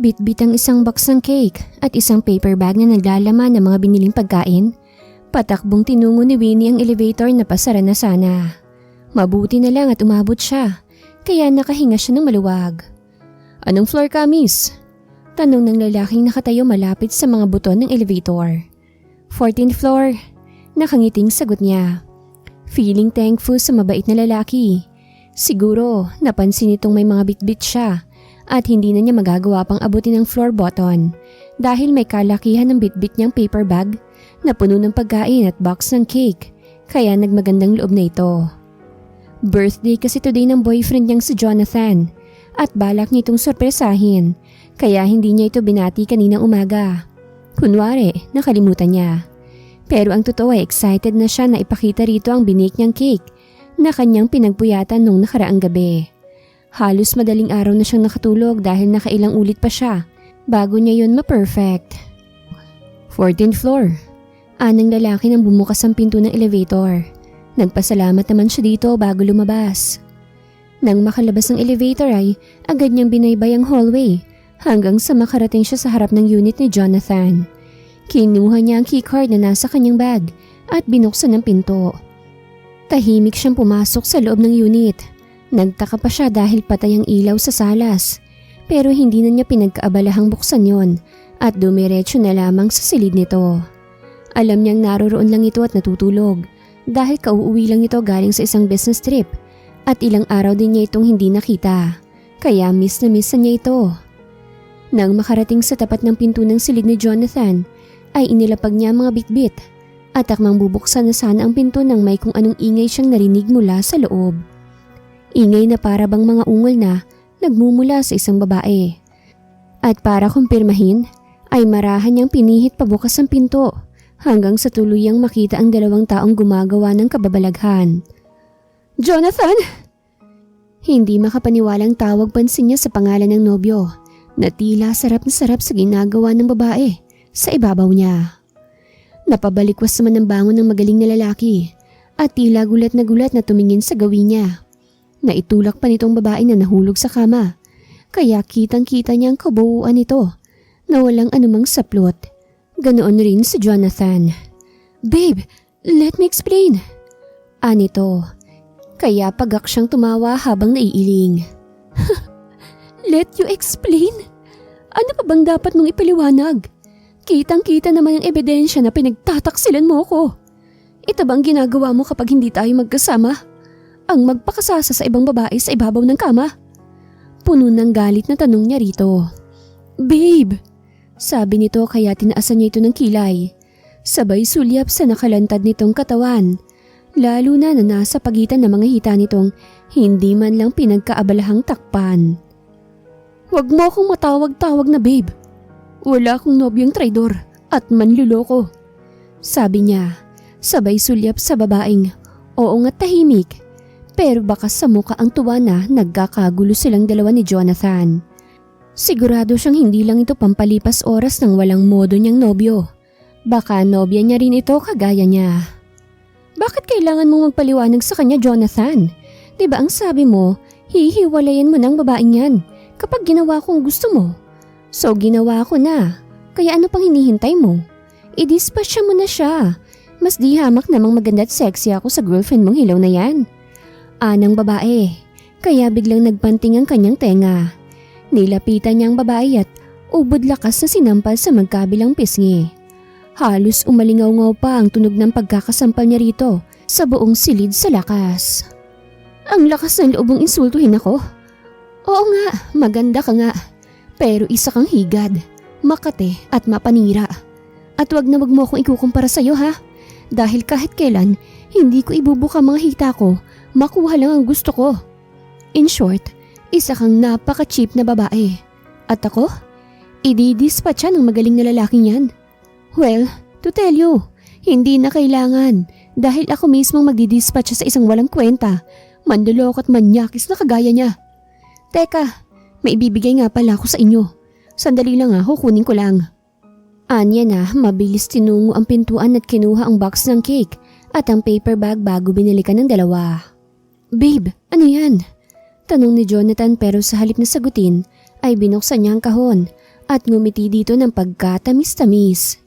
Bit-bit ang isang box ng cake at isang paper bag na naglalaman ng mga biniling pagkain. Patakbong tinungo ni Winnie ang elevator na pasara na sana. Mabuti na lang at umabot siya, kaya nakahinga siya ng maluwag. "Anong floor ka, miss?" Tanong ng lalaking nakatayo malapit sa mga buton ng elevator. 14th floor, nakangiting sagot niya. Feeling thankful sa mabait na lalaki. Siguro napansin itong may mga bitbit siya at hindi na niya magagawa pang abutin ang floor button dahil may kalakihan ng bitbit niyang paper bag na puno ng pagkain at box ng cake, kaya nagmagandang loob na ito. Birthday kasi today ng boyfriend niyang si Jonathan at balak niya itong sorpresahin, kaya hindi niya ito binati kaninang umaga. Kunwari, nakalimutan niya. Pero ang totoo ay excited na siya na ipakita rito ang binake niyang cake na kanyang pinagpuyatan nung nakaraang gabi. Halos madaling araw na siyang nakatulog dahil nakailang ulit pa siya bago niya yun ma-perfect. 14th floor. Anang lalaki nang bumukas ang pinto ng elevator. Nagpasalamat naman siya dito bago lumabas. Nang makalabas ng elevator ay agad niyang binaybay ang hallway hanggang sa makarating siya sa harap ng unit ni Jonathan. Kinuha niya ang keycard na nasa kanyang bag at binuksan ang pinto. Tahimik siyang pumasok sa loob ng unit. Nagtaka pa siya dahil patay ang ilaw sa salas, pero hindi na niya pinagkaabalahang buksan yon at dumiretso na lamang sa silid nito. Alam niyang naroroon lang ito at natutulog dahil kauuwi lang ito galing sa isang business trip at ilang araw din niya itong hindi nakita, kaya miss na niya ito. Nang makarating sa tapat ng pinto ng silid ni Jonathan, ay inilapag niya ang mga bitbit at akmang bubuksan na sana ang pinto nang may kung anong ingay siyang narinig mula sa loob. Ingay na para bang mga ungol na nagmumula sa isang babae. At para kumpirmahin, ay marahan niyang pinihit pabukas ang pinto hanggang sa tuluyang makita ang dalawang taong gumagawa ng kababalaghan. "Jonathan!" Hindi makapaniwalang tawag pansin niya sa pangalan ng nobyo na tila sarap na sarap sa ginagawa ng babae sa ibabaw niya. Napabalikwas naman ang bangon ng magaling na lalaki at tila gulat na tumingin sa gawin niya. Naitulak pa nitong babae na nahulog sa kama, kaya kitang-kita niya ang kabuuan nito na walang anumang saplot. Ganoon rin si Jonathan. "Babe, let me explain." Anito, kaya pagak siyang tumawa habang naiiling. "Let you explain? Ano pa bang dapat mong ipaliwanag? Kitang-kita naman ang ebidensya na pinagtataksilan mo ko. Ito bang ginagawa mo kapag hindi tayo magkasama? Ang magpakasasa sa ibang babae sa ibabaw ng kama?" Puno ng galit na tanong niya rito. "Babe," sabi nito kaya tinaasan niya ito ng kilay. Sabay sulyap sa nakalantad nitong katawan, lalo na nasa pagitan ng mga hita nitong hindi man lang pinagkaabalahang takpan. "Huwag mo akong matawag-tawag na babe. Wala akong nobyong traidor at manluloko," sabi niya. Sabay sulyap sa babaeng oo nga't tahimik. Pero baka sa muka ang tuwa na nagkakagulo silang dalawa ni Jonathan. Sigurado siyang hindi lang ito pampalipas oras ng walang modo niyang nobyo. Baka nobya niya rin ito kagaya niya. "Bakit kailangan mong magpaliwanag sa kanya, Jonathan? Diba ang sabi mo, hihiwalayan mo ng babaeng yan kapag ginawa ko ang gusto mo? So ginawa ko na, kaya ano pang hinihintay mo? I-dispatcha mo na siya. Mas di hamak namang maganda at sexy ako sa girlfriend mong hilaw na yan." Anang babae, kaya biglang nagpanting ang kanyang tenga. Nilapitan niya ang babae at ubod lakas na sinampal sa magkabilang pisngi. Halos umalingaw-ngaw pa ang tunog ng pagkakasampal niya rito sa buong silid sa lakas. "Ang lakas ng loob mong insultuhin ako. Oo nga, maganda ka nga. Pero isa kang higad, makate at mapanira. At wag na wag mo akong ikukumpara sa'yo ha. Dahil kahit kailan, hindi ko ibubuka mga hita ko. Makuha lang ang gusto ko. In short, isa kang napaka-cheap na babae. At ako? Ididispatcha ng magaling na lalaking yan. Well, to tell you, hindi na kailangan dahil ako mismong magdidispatcha sa isang walang kwenta, mandulok at manyakis na kagaya niya. Teka, may ibibigay nga pala ako sa inyo. Sandali lang kukunin ko lang." Anya na, mabilis tinungo ang pintuan at kinuha ang box ng cake at ang paper bag bago binalikan ng dalawa. "Babe, ano yan?" Tanong ni Jonathan pero sa halip na sagutin ay binuksan niya ang kahon at ngumiti dito ng pagkatamis-tamis.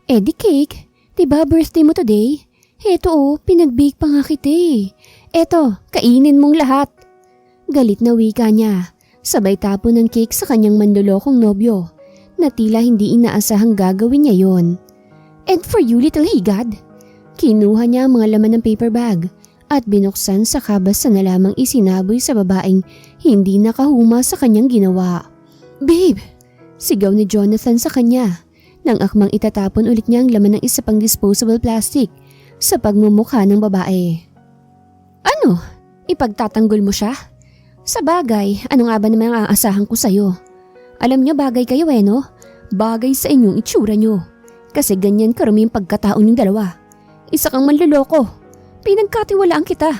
Eddie Cake, diba birthday mo today? Eto pinag-bake pa nga kita eh. Eto, kainin mong lahat. Galit na wika niya, sabay tapo ng cake sa kanyang manlolokong nobyo na tila hindi inaasahang gagawin niya yon. And for you little higad. Kinuha niya ang mga laman ng paper bag at binuksan sa kabas na lamang isinaboy sa babaeng hindi nakahuma sa kanyang ginawa. Babe! Sigaw ni Jonathan sa kanya nang akmang itatapon ulit niya ang laman ng isa pang disposable plastic sa pagmumukha ng babae. Ano? Ipagtatanggol mo siya? Sa bagay, ano nga ba naman ang aasahan ko sa'yo? Alam niyo bagay kayo no? Bagay sa inyong itsura niyo. Kasi ganyan karami yung pagkataon yung dalawa. Isa kang manloloko. Pinagkatiwalaan kita.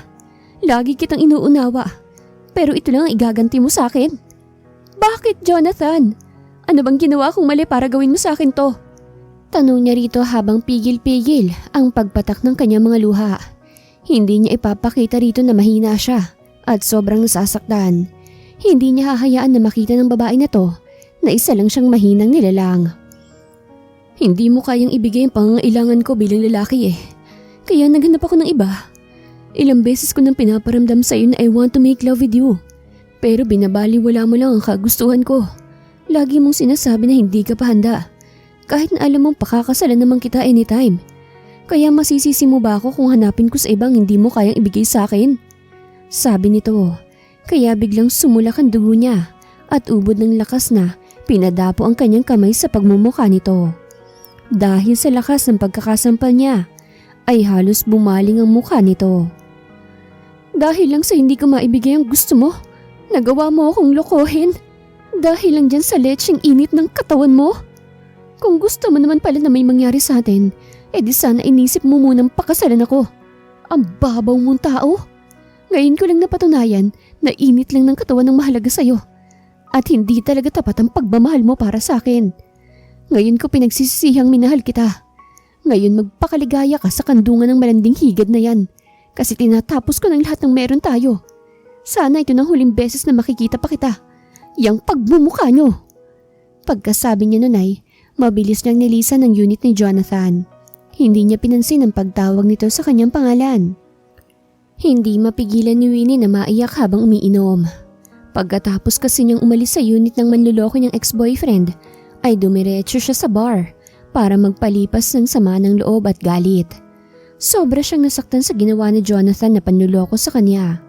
Lagi kitang inuunawa. Pero ito lang ang igaganti mo sa akin. Bakit, Jonathan? Ano bang ginawa kong mali para gawin mo sa akin to? Tanong niya rito habang pigil-pigil ang pagpatak ng kanyang mga luha. Hindi niya ipapakita rito na mahina siya at sobrang nasasaktan. Hindi niya hahayaan na makita ng babae na to na isa lang siyang mahinang nilalang. Hindi mo kayang ibigay ang pangangailangan ko bilang lalaki eh. Kaya naghanap ako ng iba. Ilang beses ko nang pinaparamdam sa'yo na I want to make love with you. Pero binabaliwala mo lang ang kagustuhan ko. Lagi mong sinasabi na hindi ka pa handa. Kahit na alam mong pakakasalan naman kita anytime. Kaya masisisi mo ba ako kung hanapin ko sa ibang hindi mo kayang ibigay sa akin? Sabi nito. Kaya biglang sumulak ang dugo niya at ubod ng lakas na pinadapo ang kanyang kamay sa pagmumukha nito. Dahil sa lakas ng pagkakasampal niya, ay halos bumaling ang mukha nito. Dahil lang sa hindi ko maibigay ang gusto mo, nagawa mo akong lokohin. Dahil lang dyan sa lecheng init ng katawan mo. Kung gusto mo naman pala na may mangyari sa atin, edi sana inisip mo munang pakasalan ako. Ang babaw mong tao. Ngayon ko lang napatunayan na init lang ng katawan ng mahalaga sa'yo. At hindi talaga tapat ang pagmamahal mo para sa akin. Ngayon ko pinagsisihang minahal kita. Ngayon magpakaligaya ka sa kandungan ng malanding higad na yan. Kasi tinatapos ko ng lahat ng meron tayo. Sana ito ng huling beses na makikita pa kita. Yang pagmumukha nyo. Pagkasabi niya nun ay, mabilis niyang nilisan ang unit ni Jonathan. Hindi niya pinansin ang pagtawag nito sa kanyang pangalan. Hindi mapigilan ni Winnie na maiyak habang umiinom. Pagkatapos kasi niyang umalis sa unit ng manluloko niyang ex-boyfriend, ay dumiretso siya sa bar para magpalipas ng sama ng loob at galit. Sobra siyang nasaktan sa ginawa ni Jonathan na panluloko sa kanya.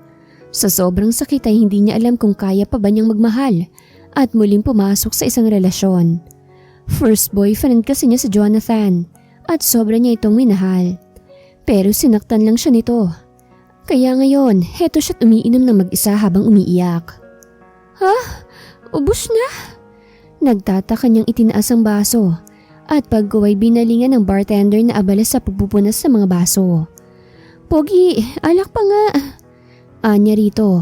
Sa sobrang sakit ay hindi niya alam kung kaya pa ba niyang magmahal at muling pumasok sa isang relasyon. First boyfriend kasi niya si Jonathan at sobra niya itong minahal. Pero sinaktan lang siya nito. Kaya ngayon, heto siya't umiinom ng mag-isa habang umiiyak. Ha? Ubus na? Nagtataka niyang itinaas ang baso at pagkuway binalingan ng bartender na abala sa pagpupunas sa mga baso. Pogi, alak pa nga. Anya rito,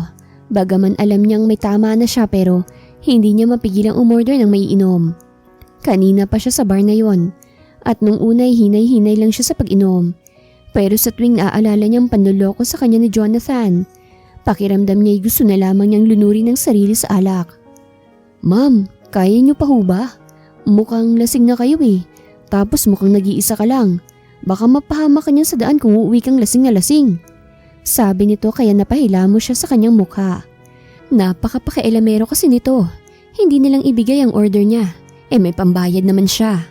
bagaman alam niyang may tama na siya pero hindi niya mapigilang umorder ng maiinom. Kanina pa siya sa bar na yon at nung unay hinay-hinay lang siya sa pag-inom. Pero sa tuwing naaalala niyang panloloko sa kanya ni Jonathan, pakiramdam niya'y gusto na lamang niyang lunurin ng sarili sa alak. Ma'am, kaya niyo pa ho ba? Mukhang lasing na kayo eh. Tapos mukhang nag-iisa ka lang. Baka mapahamak ka niya sa daan kung uuwi kang lasing na lasing. Sabi nito kaya napahilamo siya sa kanyang mukha. Napakapakialamero kasi nito. Hindi nilang ibigay ang order niya. May pambayad naman siya.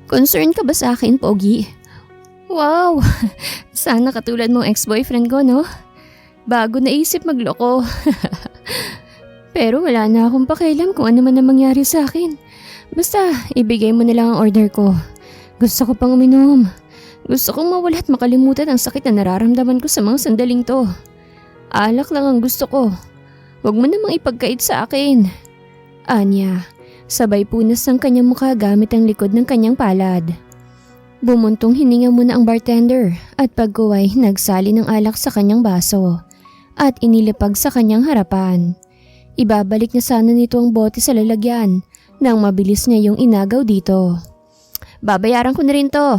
Concern ka ba sa akin, Pogi? Wow, sana katulad mong ex-boyfriend ko, no? Bago naisip magloko. Pero wala na akong pakialam kung ano man ang mangyari sa akin. Basta, ibigay mo na lang ang order ko. Gusto ko pang uminom. Gusto kong mawala at makalimutan ang sakit na nararamdaman ko sa mga sandaling to. Alak lang ang gusto ko. Huwag mo namang ipagkait sa akin. Anya, sabay punas ng kanyang mukha gamit ang likod ng kanyang palad. Bumuntong hininga muna ang bartender at pagkuway nagsali ng alak sa kanyang baso at inilapag sa kanyang harapan. Ibabalik na sana nito ang bote sa lalagyan nang mabilis niya yung inagaw dito. Babayaran ko na rin to.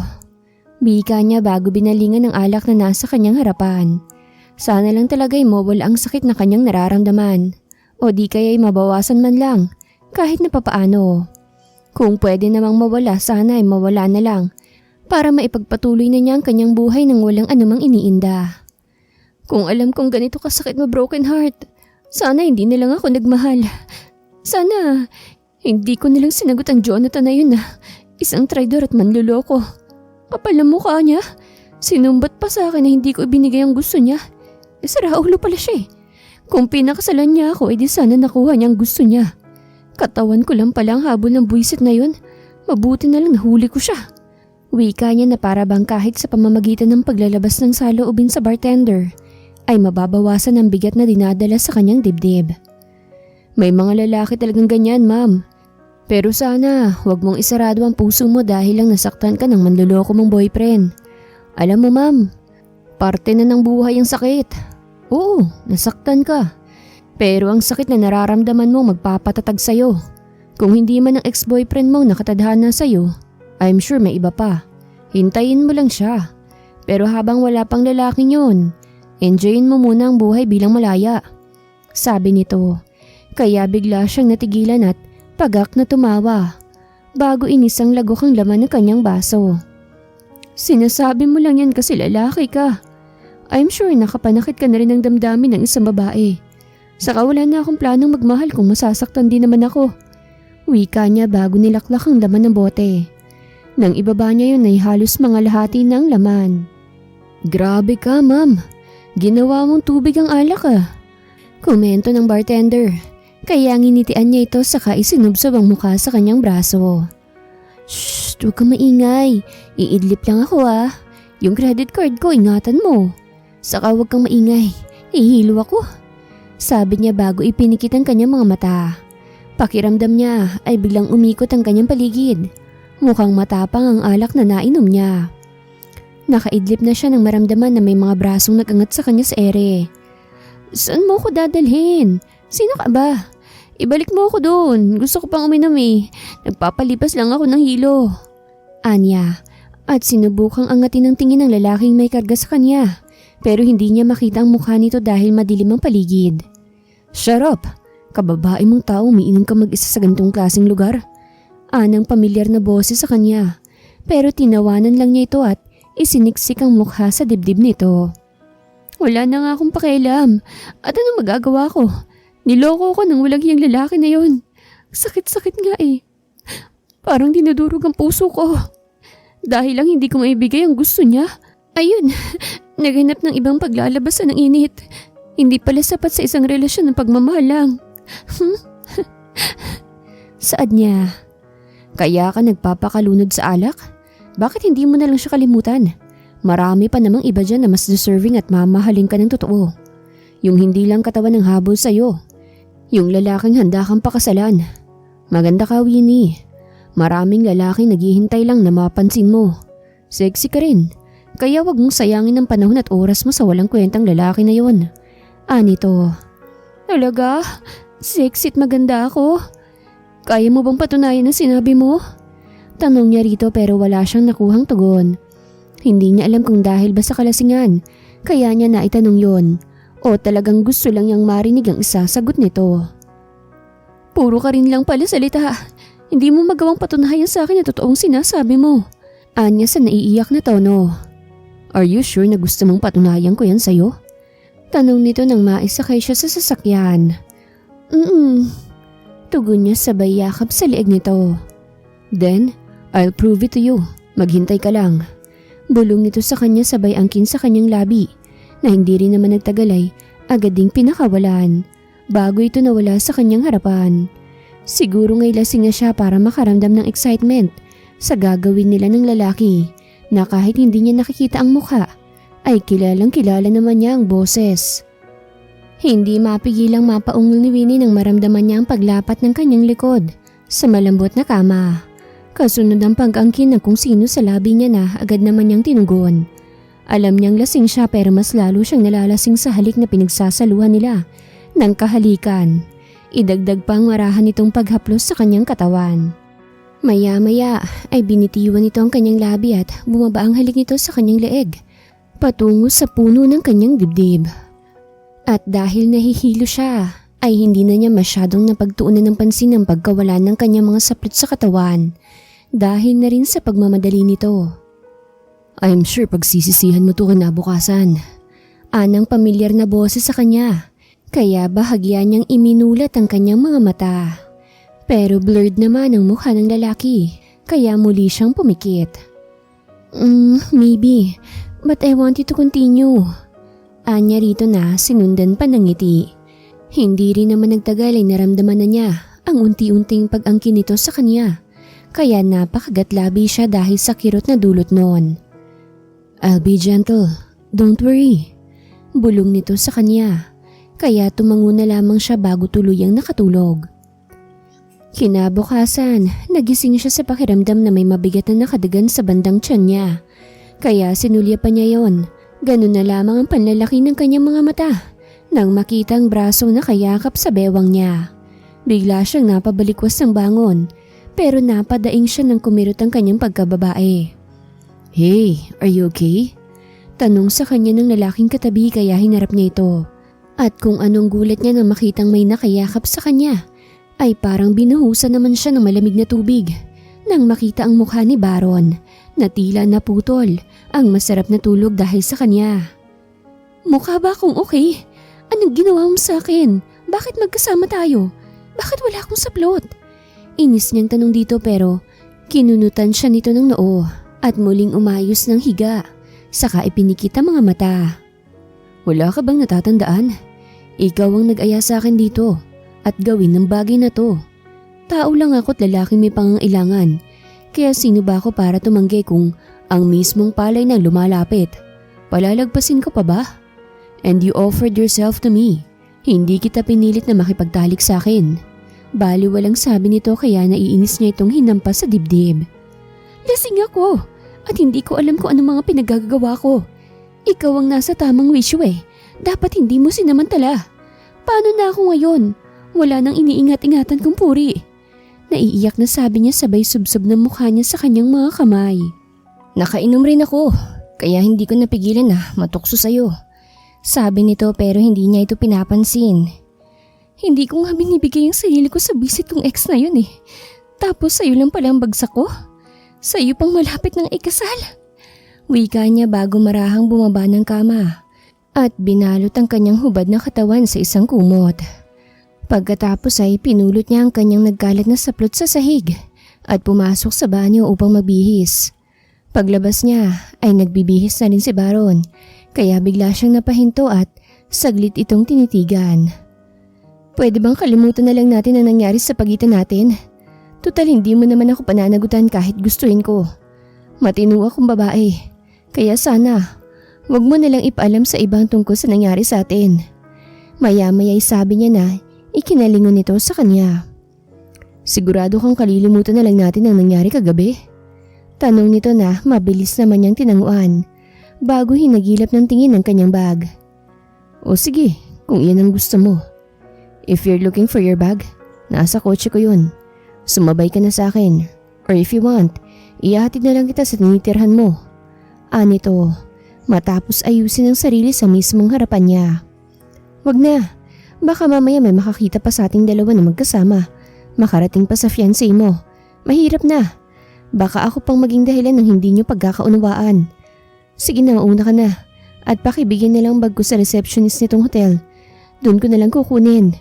Bika niya bago binalingan ng alak na nasa kanyang harapan. Sana lang talaga'y mawala ang sakit na kanyang nararamdaman o di kaya'y mabawasan man lang kahit na papaano. Kung pwede namang mawala, sana ay mawala na lang para maipagpatuloy na niya ang kanyang buhay nang walang anumang iniinda. Kung alam kong ganito kasakit ma-broken heart, sana hindi na lang ako nagmahal. Sana hindi ko nalang sinagot ang Jonathan na yun na isang traidor at manluloko. Kapal ang mukha niya. Sinumbat pa sa akin na hindi ko ibinigay ang gusto niya. Saraulo pala siya eh. Kung pinakasalan niya ako, edi sana nakuha niya ang gusto niya. Katawan ko lang pala ang habol ng buwisit na yun. Mabuti na lang nahuli ko siya. Wika niya na para bang kahit sa pamamagitan ng paglalabas ng saloobin sa bartender, ay mababawasan ang bigat na dinadala sa kanyang dibdib. May mga lalaki talagang ganyan, ma'am. Pero sana, huwag mong isarado ang puso mo dahil lang nasaktan ka ng manluloko mong boyfriend. Alam mo, ma'am, parte na ng buhay ang sakit. Oo, nasaktan ka. Pero ang sakit na nararamdaman mo magpapatatag sa'yo. Kung hindi man ang ex-boyfriend mo nakatadhana sa'yo, I'm sure may iba pa. Hintayin mo lang siya. Pero habang wala pang lalaking yun, enjoyin mo muna ang buhay bilang malaya. Sabi nito, kaya bigla siyang natigilan at pagak na tumawa. Bago inisang lagok ang laman ng kanyang baso. Sinasabi mo lang yan kasi lalaki ka. I'm sure nakapanakit ka na rin ng damdamin ng isang babae. Saka wala na akong planong magmahal kung masasaktan din naman ako. Wika niya bago nilaklak ang laman ng bote. Nang ibaba niya yun ay halos mga lahati ng laman. Grabe ka, ma'am. Ginawa mong tubig ang alak ah. Komento ng bartender. Kaya nginitian niya ito saka isinubsob ang mukha sa kanyang braso. Shh, huwag kang maingay. Iidlip lang ako ah. Yung credit card ko, ingatan mo. Saka huwag kang maingay. Ihilo ako. Sabi niya bago ipinikit ang kanyang mga mata. Pakiramdam niya ay biglang umikot ang kanyang paligid. Mukhang matapang ang alak na nainom niya. Nakaidlip na siya nang maramdaman na may mga brasong nagangat sa kanya sa ere. Saan mo ko dadalhin? Sino ka ba? Ibalik mo ako doon. Gusto ko pang uminom eh. Nagpapalipas lang ako ng hilo. Anya. At sinubukang angatin ang tingin ng lalaking may karga sa kanya. Pero hindi niya makita ang mukha nito dahil madilim ang paligid. Shut up! Kababae mong tao, umiinom ka mag-isa sa ganitong klaseng lugar. Anang pamilyar na boses sa kanya. Pero tinawanan lang niya ito at isiniksik ang mukha sa dibdib nito. Wala na nga akong pakialam. At anong magagawa ko? Niloko ko ng walang hiyang lalaki na yon. Sakit-sakit nga eh. Parang dinudurog ang puso ko. Dahil lang hindi ko maibigay ang gusto niya. Ayun, naghanap ng ibang paglalabasan ng init. Hindi pala sapat sa isang relasyon ng pagmamahal lang. Saad niya. Kaya ka nagpapakalunod sa alak? Bakit hindi mo na lang siya kalimutan? Marami pa namang iba dyan na mas deserving at mamahalin ka ng totoo. Yung hindi lang katawan ng habol sa'yo. Yung lalaking handa kang pakasalan. Maganda ka, Winnie. Maraming lalaking naghihintay lang na mapansin mo. Sexy ka rin. Kaya wag mong sayangin ang panahon at oras mo sa walang kwentang lalaki na yon. Anito. Talaga? Sexy at maganda ako? Kaya mo bang patunayan ang sinabi mo? Tanong niya rito pero wala siyang nakuhang tugon. Hindi niya alam kung dahil ba sa kalasingan, kaya niya naitanong yon. O talagang gusto lang niyang marinig ang isasagot nito. Puro ka rin lang pala salita. Hindi mo magawang patunayan sa akin na totoong sinasabi mo. Anya sa naiiyak na tono. Are you sure na gusto mong patunayan ko yan sa'yo? Tanong nito nang maisakay siya sa sasakyan. Tugon niya sabay yakap sa leeg nito. Then, I'll prove it to you. Maghintay ka lang. Bulong nito sa kanya sabay angkin sa kanyang labi na hindi rin naman nagtagal ay agad ding pinakawalan bago ito nawala sa kanyang harapan. Siguro ngay lasing na siya para makaramdam ng excitement sa gagawin nila ng lalaki na kahit hindi niya nakikita ang mukha ay kilalang kilala naman niya ang boses. Hindi mapigilang mapaungol ni Winnie nang maramdaman niya ang paglapat ng kanyang likod sa malambot na kama. Kasunod ang pag-angkin na kung sino sa labi niya na agad naman niyang tinugon. Alam niyang lasing siya pero mas lalo siyang nalalasing sa halik na pinagsasaluhan nila ng kahalikan. Idagdag pang marahan itong paghaplos sa kanyang katawan. Maya-maya ay binitiwan nito ang kanyang labi at bumaba ang halik nito sa kanyang leeg, patungo sa puno ng kanyang dibdib. At dahil nahihilo siya, ay hindi na niya masyadong napagtuunan ng pansin ang pagkawala ng kanyang mga saplit sa katawan dahil na rin sa pagmamadali nito. I'm sure pagsisisihan mo to kinabukasan. Anang pamilyar na boses sa kanya, kaya bahagya niyang iminulat ang kanyang mga mata. Pero blurred naman ang mukha ng lalaki, kaya muli siyang pumikit. Maybe, but I want you to continue. Anya rito na sinundan pa ng ngiti. Hindi rin naman nagtagal ay naramdaman na niya ang unti-unting pag-angkin nito sa kanya, kaya napakagatlabi siya dahil sa kirot na dulot noon. I'll be gentle, don't worry. Bulong nito sa kanya, kaya tumango na lamang siya bago tuluyang nakatulog. Kinabukasan, nagising siya sa pakiramdam na may mabigat na nakadagan sa bandang tiyan niya, kaya sinulya pa niya yon. Ganun na lamang ang panlalaki ng kanyang mga mata nang makita ang braso na kayakap sa bewang niya. Bigla siyang napabalikwas ng bangon, pero napadaing siya nang kumirot ang kanyang pagkababae. Hey, are you okay? Tanong sa kanya ng lalaking katabi kaya hinarap niya ito. At kung anong gulat niya nang makitang may nakayakap sa kanya, ay parang binuhusan naman siya ng malamig na tubig nang makita ang mukha ni Baron na tila naputol ang masarap na tulog dahil sa kanya. Mukha ba akong okay? Anong ginawa mo sa akin? Bakit magkasama tayo? Bakit wala akong saplot? Inis niyang tanong dito pero kinunutan siya nito ng noo at muling umayos ng higa. Saka ipinikit ang mga mata. Wala ka bang natatandaan? Ikaw ang nag-aya sa akin dito at gawin ng bagay na to. Tao lang ako at lalaking may pangangailangan. Kaya sino ba ako para tumanggi kung ang mismong palay na lumalapit? Palalagpasin ko pa ba? And you offered yourself to me. Hindi kita pinilit na makipagtalik sa akin. Bali walang sabi nito kaya naiinis niya itong hinampas sa dibdib. Lasing ako at hindi ko alam kung anong mga pinagagawa ko. Ikaw ang nasa tamang wisyo eh. Dapat hindi mo sinamantala. Paano na ako ngayon? Wala nang iniingat-ingatan kong puri. Naiiyak na sabi niya sabay subsob ng mukha niya sa kanyang mga kamay. Nakainom rin ako, kaya hindi ko napigilan na matukso sa'yo. Sabi nito pero hindi niya ito pinapansin. Hindi ko nga binibigay ang sarili ko sa visit kong ex na yun eh. Tapos sa'yo lang pala ang bagsak ko. Sa'yo pang malapit ng ikasal. Wika niya bago marahang bumaba ng kama at binalot ang kanyang hubad na katawan sa isang kumot. Pagkatapos ay pinulot niya ang kanyang nagkalat na saplot sa sahig at pumasok sa banyo upang magbihis. Paglabas niya ay nagbibihis na rin si Baron kaya bigla siyang napahinto at saglit itong tinitigan. Pwede bang kalimutan na lang natin ang nangyari sa pagitan natin? Tutal hindi mo naman ako pananagutan kahit gustuin ko. Matino akong babae, kaya sana wag mo nalang ipaalam sa ibang tungkol sa nangyari sa atin. Maya-maya'y sabi niya na ikinalingon nito sa kanya. Sigurado kang kalilimutan na lang natin ang nangyari kagabi? Tanong nito na mabilis naman niyang tinanguan bago hinagilap ng tingin ng kanyang bag. O sige, kung iyan ang gusto mo. If you're looking for your bag, nasa kotse ko yun. Sumabay ka na sa akin. Or if you want, ihahatid na lang kita sa tinitirhan mo. Anito, matapos ayusin ang sarili sa mismong harapan niya. Wag na, baka mamaya may makakita pa sa ating dalawa na magkasama. Makarating pa sa fiancé mo. Mahirap na. Baka ako pang maging dahilan ng hindi niyo pagkakaunawaan. Sige na, mauna ka na. At pakibigyan na lang bag ko sa receptionist nitong hotel. Doon ko na lang kukunin.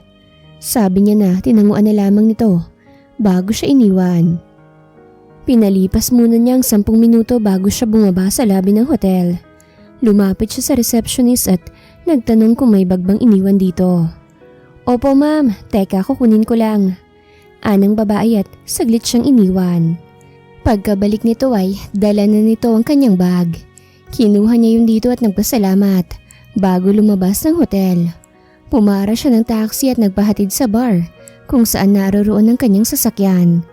Sabi niya na tinanguan na lamang nito bago siya iniwan. Pinalipas muna niya ang 10 minuto bago siya bumaba sa lobby ng hotel. Lumapit siya sa receptionist at nagtanong kung may bagbang iniwan dito. Opo ma'am, teka kukunin ko lang. Anang babae at saglit siyang iniwan. Pagkabalik nito ay dala na nito ang kanyang bag. Kinuha niya yun dito at nagpasalamat bago lumabas ng hotel. Pumara siya ng taxi at nagpahatid sa bar kung saan naroroon ang kanyang sasakyan.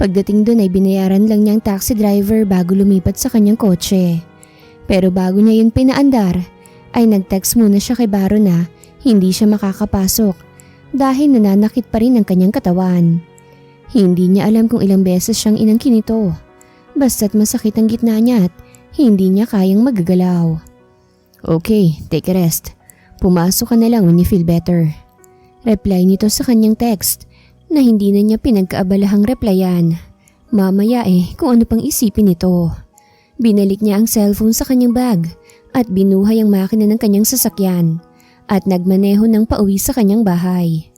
Pagdating doon ay binayaran lang niyang taxi driver bago lumipat sa kanyang kotse. Pero bago niya yun pinaandar ay nag-text muna siya kay Baron na hindi siya makakapasok dahil nananakit pa rin ang kanyang katawan. Hindi niya alam kung ilang beses siyang inangkin ito. Basta't masakit ang gitna niya at hindi niya kayang magagalaw. Okay, take a rest. Pumasok ka na lang when you feel better. Reply nito sa kanyang text na hindi na niya pinagkaabalahang replyan. Mamaya kung ano pang isipin nito. Binalik niya ang cellphone sa kanyang bag at binuhay ang makina ng kanyang sasakyan at nagmaneho ng pauwi sa kanyang bahay.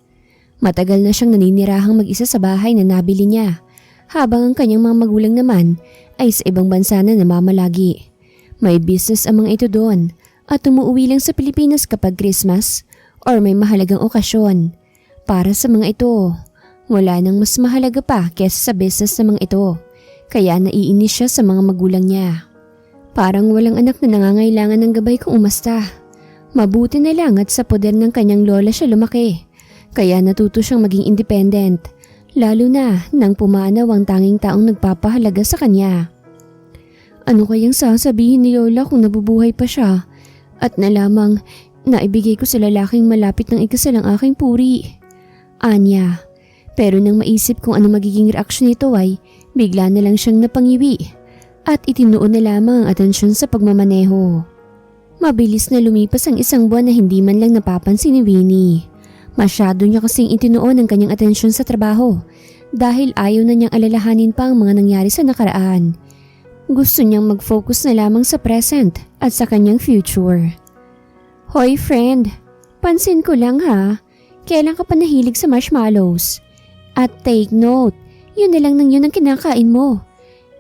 Matagal na siyang naninirahang mag-isa sa bahay na nabili niya, habang ang kanyang mga magulang naman ay sa ibang bansa na namamalagi. May business ang mga ito doon at umuwi lang sa Pilipinas kapag Christmas or may mahalagang okasyon. Para sa mga ito, wala nang mas mahalaga pa kesa sa business ng mga ito, kaya naiinis siya sa mga magulang niya. Parang walang anak na nangangailangan ng gabay kung umasta. Mabuti na lang at sa poder ng kanyang lola siya lumaki, kaya natuto siyang maging independent, lalo na nang pumanaw ang tanging taong nagpapahalaga sa kanya. Ano kayang sasabihin ni lola kung nabubuhay pa siya at nalamang naibigay ko sa lalaking malapit ng ikasal ang aking puri? Anya. Pero nang maisip kung ano magiging reaksyon nito ay bigla na lang siyang napangiwi at itinuon na lamang ang atensyon sa pagmamaneho. Mabilis na lumipas ang isang buwan na hindi man lang napapansin ni Winnie. Masyado niya kasing itinuon ang kanyang atensyon sa trabaho dahil ayaw na niyang alalahanin pa ang mga nangyari sa nakaraan. Gusto niyang mag-focus na lamang sa present at sa kanyang future. Hoy friend, pansin ko lang ha, kailan ka pa nahilig sa marshmallows? At take note, yun na lang nang yun ang kinakain mo.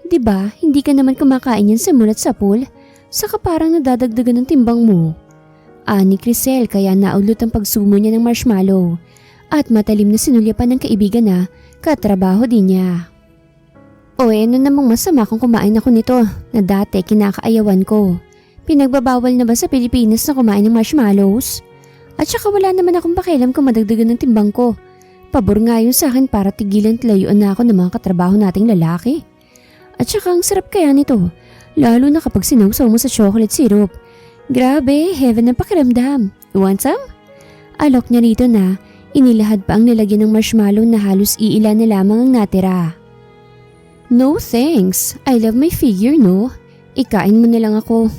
Diba, hindi ka naman kumakain yan sa mulat sa pool? Saka parang nadadagdagan ng timbang mo. Ani Crisel kaya naulot ang pagsumo niya ng marshmallow at matalim na sinulyapan ng kaibigan na katrabaho din niya. O ano namang masama kung kumain ako nito na dati kinakaayawan ko. Pinagbabawal na ba sa Pilipinas na kumain ng marshmallows? At saka wala naman akong pakialam kung madagdagan ng timbang ko. Pabor nga yun sa akin para tigilan at layuan na ako ng mga katrabaho nating lalaki. At saka ang sarap kaya nito, lalo na kapag sinawsaw mo sa chocolate syrup. Grabe, heaven ang pakiramdam. You want some? Alok niya rito na inilahad pa ang nilagyan ng marshmallow na halos iilan na lamang ang natira. No thanks, I love my figure no. Ikain mo na lang ako.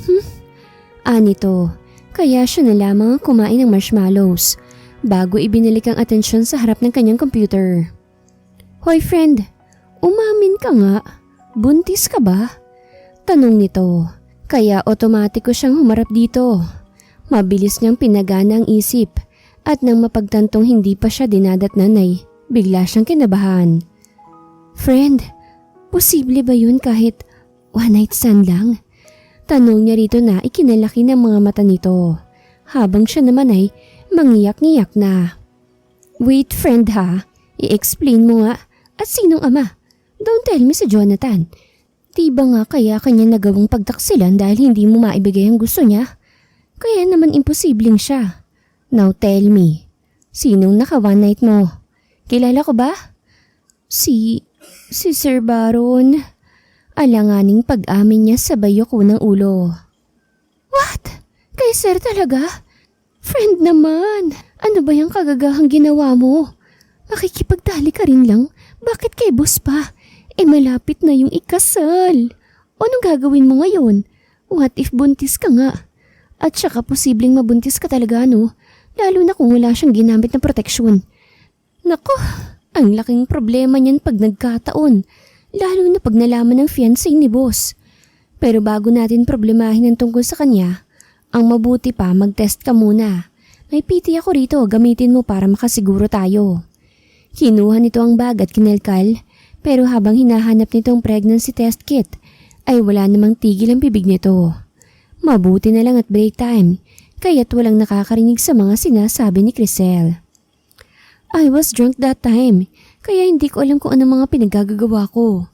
Anito, kaya siya na lamang ang kumain ng marshmallows bago ibinalik ang atensyon sa harap ng kanyang computer. Hoy friend, umamin ka nga. Buntis ka ba? Tanong nito, kaya otomatiko siyang humarap dito. Mabilis niyang pinagana ang isip at nang mapagtantong hindi pa siya dinadatnan ay bigla siyang kinabahan. Friend, posible ba yun kahit one night stand lang? Tanong niya rito na ikinalaki ng mga mata nito habang siya naman ay mangiyak-ngiyak na. Wait friend ha, i-explain mo nga at sinong ama? Don't tell me si Jonathan. Diba nga kaya kanya nagawang pagtaksilan dahil hindi mo maibigay ang gusto niya? Kaya naman imposibleng siya. Now tell me, sinong naka one night mo? Kilala ko ba? Si Sir Baron. Alanganing pag-amin niya sa bayo ko ng ulo. What? Kay Sir talaga? Friend naman, ano ba yung kagagahang ginawa mo? Makikipagtali ka rin lang, bakit kay boss pa? Malapit na yung ikasal. Anong gagawin mo ngayon? What if buntis ka nga? At saka posibleng mabuntis ka talaga no? Lalo na kung wala siyang ginamit na proteksyon. Nako, ang laking problema niyan pag nagkataon. Lalo na pag nalaman ng fiancé ni boss. Pero bago natin problemahin ang tungkol sa kanya, ang mabuti pa mag-test ka muna. May PT ako rito, gamitin mo para makasiguro tayo. Kinuha nito ang bag at kinalkal, pero habang hinahanap nito ang pregnancy test kit, ay wala namang tigil ang bibig nito. Mabuti na lang at break time, kaya't walang nakakarinig sa mga sinasabi ni Crisel. I was drunk that time, kaya hindi ko alam kung ano mga pinagagagawa ko.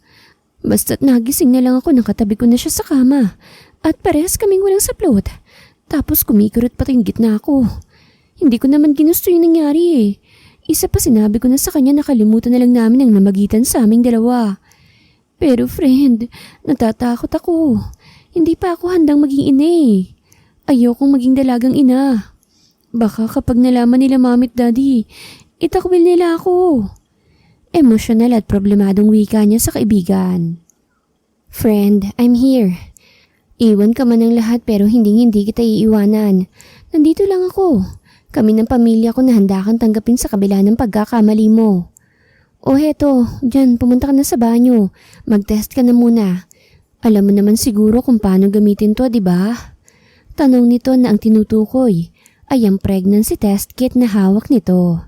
Basta't nagising na lang ako nang katabi ko na siya sa kama, at parehas kaming walang saplot. Tapos kumikurot pati yung gitna ko. Hindi ko naman ginusto yung nangyari eh. Isa pa sinabi ko na sa kanya nakalimutan na lang namin ang namagitan sa aming dalawa. Pero friend, natatakot ako. Hindi pa ako handang maging ina eh. Ayokong maging dalagang ina. Baka kapag nalaman nila mami at daddy, itakwil nila ako. Emosyonal at problemadong wika niya sa kaibigan. Friend, I'm here. Iwan ka man ng lahat pero hindi kita iiwanan. Nandito lang ako. Kami ng pamilya ko na handa kang tanggapin sa kabila ng pagkakamali mo. O heto, dyan, pumunta ka na sa banyo. Mag-test ka na muna. Alam mo naman siguro kung paano gamitin to, di ba? Tanong nito na ang tinutukoy ay ang pregnancy test kit na hawak nito.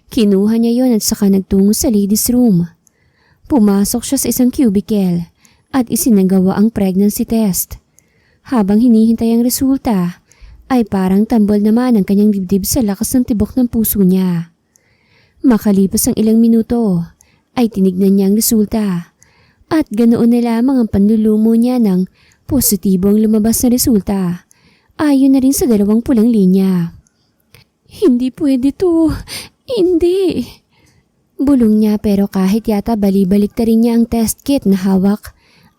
Kinuha niya yon at saka nagtungo sa ladies room. Pumasok siya sa isang cubicle at isinagawa ang pregnancy test. Habang hinihintay ang resulta, ay parang tambol naman ang kanyang dibdib sa lakas ng tibok ng puso niya. Makalipas ang ilang minuto, ay tinignan niya ang resulta at ganoon na lamang ang panlulumo niya ng positibo ang lumabas na resulta. Ayon na rin sa dalawang pulang linya. Hindi pwede to. Hindi. Bulong niya pero kahit yata balibalik ta rin niya ang test kit na hawak,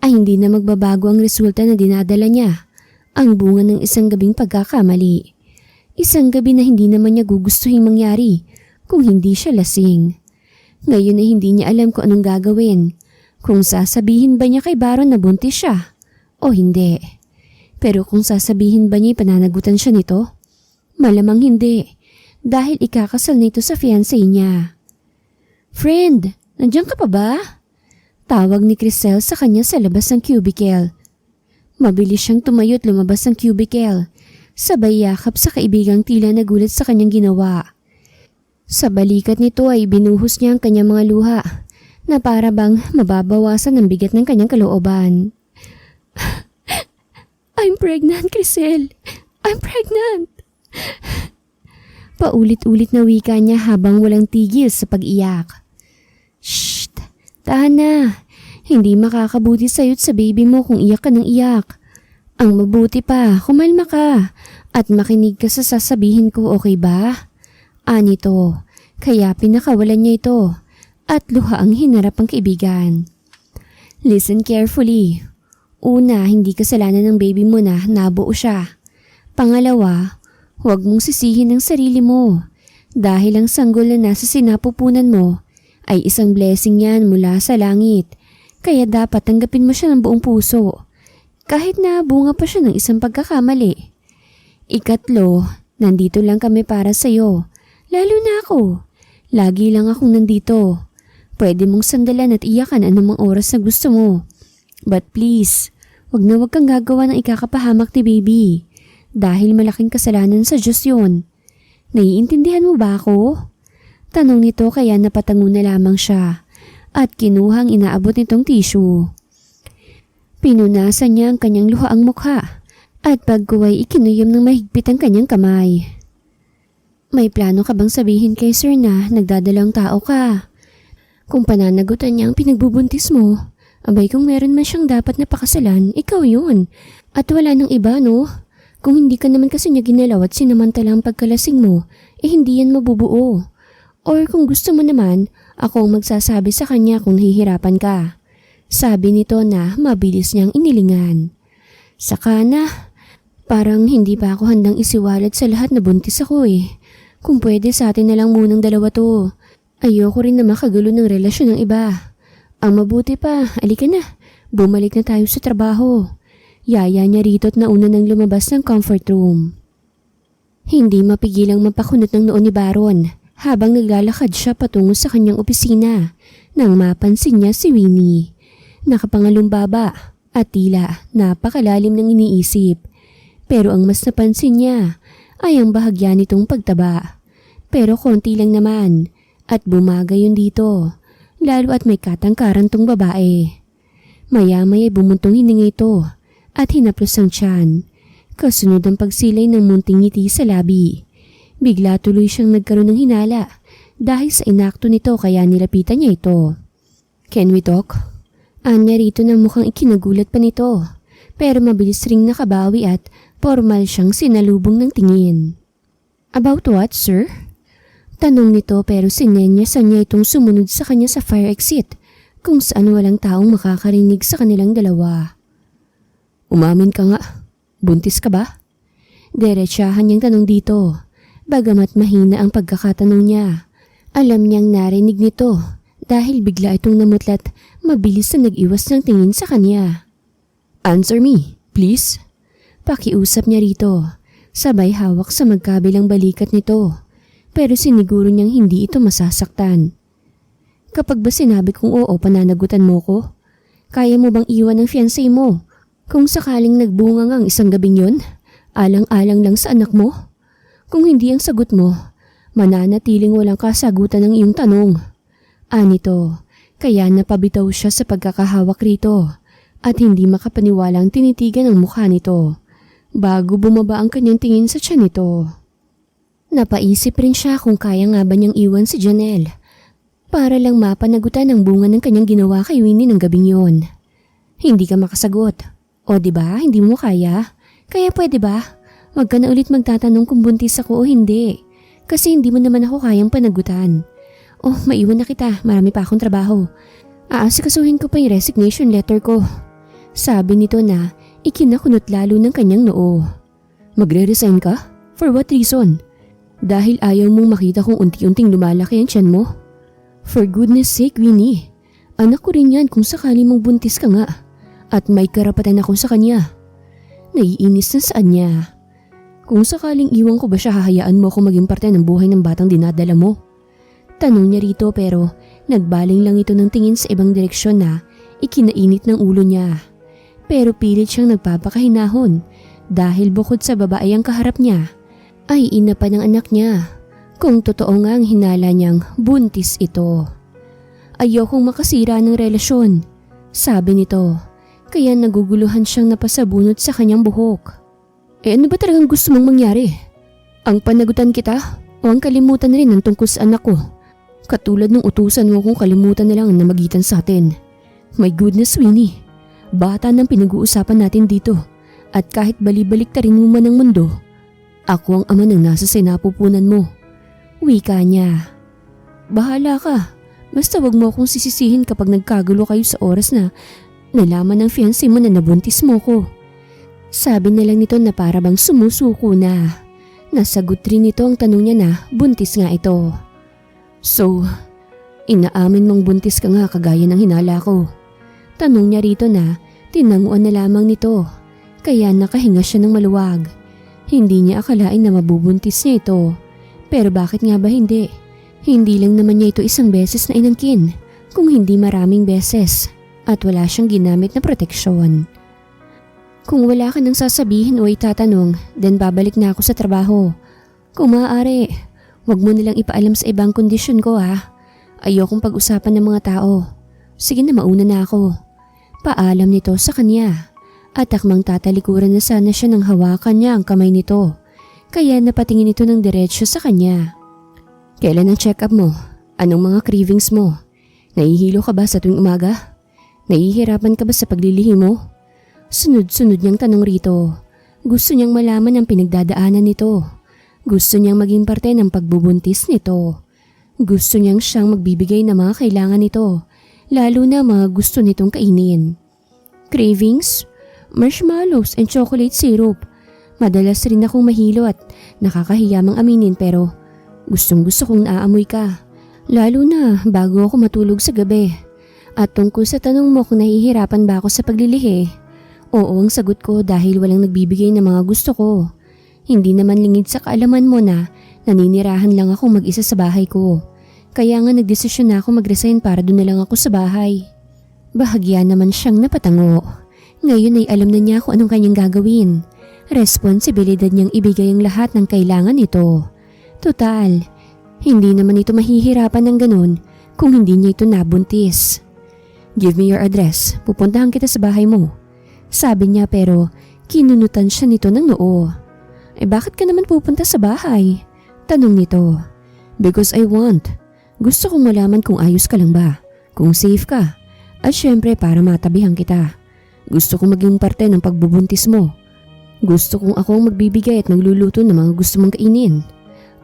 ay hindi na magbabago ang resulta na dinadala niya. Ang bunga ng isang gabing pagkakamali. Isang gabi na hindi naman niya gugustuhin mangyari kung hindi siya lasing. Ngayon ay hindi niya alam kung anong gagawin. Kung sasabihin ba niya kay Baron na buntis siya o hindi. Pero kung sasabihin ba niya pananagutan siya nito? Malamang hindi dahil ikakasal nito sa fiancé niya. Friend, nandiyan ka pa ba? Tawag ni Crisel sa kanya sa labas ng cubicle. Mabilis siyang tumayo at lumabas ng cubicle. Sabay yakap sa kaibigang tila nagulat sa kanyang ginawa. Sa balikat nito ay binuhos niya ang kanyang mga luha na para bang mababawasan ang bigat ng kanyang kalooban. I'm pregnant, Crisel. I'm pregnant. Paulit-ulit na wika niya habang walang tigil sa pag-iyak. Shh! Tahan na. Hindi makakabuti sa'yo't sa baby mo kung iyak ka ng iyak. Ang mabuti pa, kumalma ka at makinig ka sa sasabihin ko, okay ba? Anito, kaya pinakawalan niya ito at luha ang hinarap ang kaibigan. Listen carefully. Una, hindi kasalanan ng baby mo na nabuo siya. Pangalawa, huwag mong sisihin ang sarili mo dahil ang sanggol na nasa sinapupunan mo ay isang blessing yan mula sa langit. Kaya dapat tanggapin mo siya ng buong puso kahit na bunga pa siya ng isang pagkakamali. Ikatlo, nandito lang kami para sa'yo. Lalo na ako. Lagi lang akong nandito. Pwede mong sandalan at iyakan anumang oras na gusto mo. But please, wag kang gagawa ng ikakapahamak ni baby. Dahil malaking kasalanan sa Diyos yun. Naiintindihan mo ba ako? Tanong nito kaya napatango na lamang siya at kinuhang inaabot nitong tissue. Pinunasan niya ang kanyang luhaang mukha at pagkuway ikinuyom ng mahigpit ang kanyang kamay. May plano ka bang sabihin kay sir na nagdadalang tao ka? Kung pananagutan niya ang pinagbubuntis mo, abay kung meron man siyang dapat na pakasalan, ikaw yun. At wala nang iba, no? Kung hindi ka naman kasi niya ginalaw at sinamantala ang pagkalasing mo, hindi yan mabubuo. Or kung gusto mo naman, ako ang magsasabi sa kanya kung nahihirapan ka. Sabi nito na mabilis niyang inilingan. Saka na, parang hindi pa ako handang isiwalat sa lahat na buntis ako eh. Kung pwede sa atin na lang munang dalawa to. Ayoko rin na makagulo ng relasyon ng iba. Ang mabuti pa, alika na, bumalik na tayo sa trabaho. Yaya niya rito at nauna nang lumabas ng comfort room. Hindi mapigilang mapakunot ng noo ni Baron habang naglalakad siya patungo sa kanyang opisina nang mapansin niya si Winnie. Nakapangalumbaba at tila napakalalim ng iniisip. Pero ang mas napansin niya ay ang bahagya nitong pagtaba. Pero konti lang naman at bumagay yun dito, lalo at may katangkaran tong babae. Maya-maya bumuntong hininga ito at hinaplos ang tiyan. Kasunod ang pagsilay ng munting ngiti sa labi. Bigla tuloy siyang nagkaroon ng hinala dahil sa inakto nito kaya nilapitan niya ito. Can we talk? Anya rito na mukhang ikinagulat pa nito. Pero mabilis ring nakabawi at formal siyang sinalubong ng tingin. About what, sir? Tanong nito pero sinenyasan niya itong sumunod sa kanya sa fire exit kung saan walang taong makakarinig sa kanilang dalawa. Umamin ka nga. Buntis ka ba? Diretsahan niyang tanong dito. Bagamat mahina ang pagkakatanong niya, alam niyang narinig nito dahil bigla itong namutlat mabilis na nag-iwas ng tingin sa kanya. Answer me, please. Pakiusap niya rito. Sabay hawak sa magkabilang balikat nito. Pero siniguro niyang hindi ito masasaktan. Kapag ba sinabi kong oo, pananagutan mo ko? Kaya mo bang iwan ang fiancé mo? Kung sakaling nagbunga nga ang isang gabing yun, alang-alang lang sa anak mo? Kung hindi ang sagot mo, mananatiling walang kasagutan ng iyong tanong. Anito, kaya napabitaw siya sa pagkakahawak rito at hindi makapaniwalang tinitigan ang mukha nito bago bumaba ang kanyang tingin sa tiyan nito. Napaisip rin siya kung kaya nga ba niyang iwan si Janelle para lang mapanagutan ang bunga ng kanyang ginawa kay Winnie ng gabing yun. Hindi ka makasagot. O diba, hindi mo kaya? Kaya pwede ba? Wag ka na ulit magtatanong kung buntis ako o hindi. Kasi hindi mo naman ako kayang panagutan. Oh, maiwan na kita. Marami pa akong trabaho. Aasikasuhin ko pa yung resignation letter ko. Sabi nito na ikinakunot lalo ng kanyang noo. Magre-resign ka? For what reason? Dahil ayaw mong makita kung unti-unting lumalaki ang tiyan mo? For goodness sake, Winnie. Anak ko rin yan kung sakali mong buntis ka nga. At may karapatan ako sa kanya. Naiinis na saan niya. Kung sakaling iwan ko ba siya, hahayaan mo ako maging parte ng buhay ng batang dinadala mo? Tanong niya rito pero nagbaling lang ito ng tingin sa ibang direksyon na ikinainit ng ulo niya. Pero pilit siyang nagpapakahinahon dahil bukod sa babae ang kaharap niya, ay ina pa ng anak niya. Kung totoo nga ang hinala niyang buntis ito. Ayokong makasira ng relasyon, sabi nito. Kaya naguguluhan siyang napasabunot sa kanyang buhok. Ano ba talagang gusto mong mangyari? Ang panagutan kita o ang kalimutan rin ang tungkol sa anak ko? Katulad ng utusan mo kung kalimutan na lang ang namagitan sa atin. My goodness, Winnie. Bata nang pinag-uusapan natin dito. At kahit balibalik ta rin mo man ang mundo, ako ang ama ng nasa sinapupunan mo. Wika niya. Bahala ka. Basta wag mo akong sisisihin kapag nagkagulo kayo sa oras na nalaman ng fiancé mo na nabuntis mo ko. Sabi na lang nito na para bang sumusuko na. Nasagot rin nito ang tanong niya na buntis nga ito. So, inaamin mong buntis ka nga kagaya ng hinala ko. Tanong niya rito na tinanguan na lamang nito. Kaya nakahinga siya ng maluwag. Hindi niya akalain na mabubuntis niya ito. Pero bakit nga ba hindi? Hindi lang naman niya ito isang beses na inangkin, kung hindi maraming beses. At wala siyang ginamit na proteksyon. Kung wala ka nang sasabihin o itatanong, then babalik na ako sa trabaho. Kung maaari, wag mo nilang ipaalam sa ibang kondisyon ko ha. Ayokong pag-usapan ng mga tao. Sige na, mauna na ako. Paalam nito sa kanya. At akmang tatalikuran na sana siya nang hawakan niya ang kamay nito. Kaya napatingin ito ng diretsyo sa kanya. Kailan ang check-up mo? Anong mga cravings mo? Nahihilo ka ba sa tuwing umaga? Nahihirapan ka ba sa paglilihim mo? Sunod-sunod niyang tanong rito. Gusto niyang malaman ang pinagdadaanan nito. Gusto niyang maging parte ng pagbubuntis nito. Gusto niyang siyang magbibigay ng mga kailangan nito, lalo na mga gusto nitong kainin. Cravings? Marshmallows and chocolate syrup. Madalas rin akong mahilo at nakakahiya mang aminin pero gustong-gusto kong naaamoy ka. Lalo na bago ako matulog sa gabi. At tungkol sa tanong mo kung nahihirapan ba ako sa paglilihi, oo ang sagot ko dahil walang nagbibigay ng mga gusto ko. Hindi naman lingid sa kaalaman mo na naninirahan lang ako mag-isa sa bahay ko. Kaya nga nagdesisyon na ako mag-resign para doon na lang ako sa bahay. Bahagya naman siyang napatango. Ngayon ay alam na niya kung anong kanyang gagawin. Responsibilidad niyang ibigay ang lahat ng kailangan nito. Total, hindi naman ito mahihirapan ng ganun kung hindi niya ito nabuntis. Give me your address. Pupuntahan kita sa bahay mo. Sabi niya pero kinunutan siya nito ng noo. Bakit ka naman pupunta sa bahay? Tanong nito. Because I want. Gusto kong malaman kung ayos ka lang ba. Kung safe ka. At syempre para matabihan kita. Gusto kong maging parte ng pagbubuntis mo. Gusto kong ako ang magbibigay at nagluluto ng mga gusto mong kainin.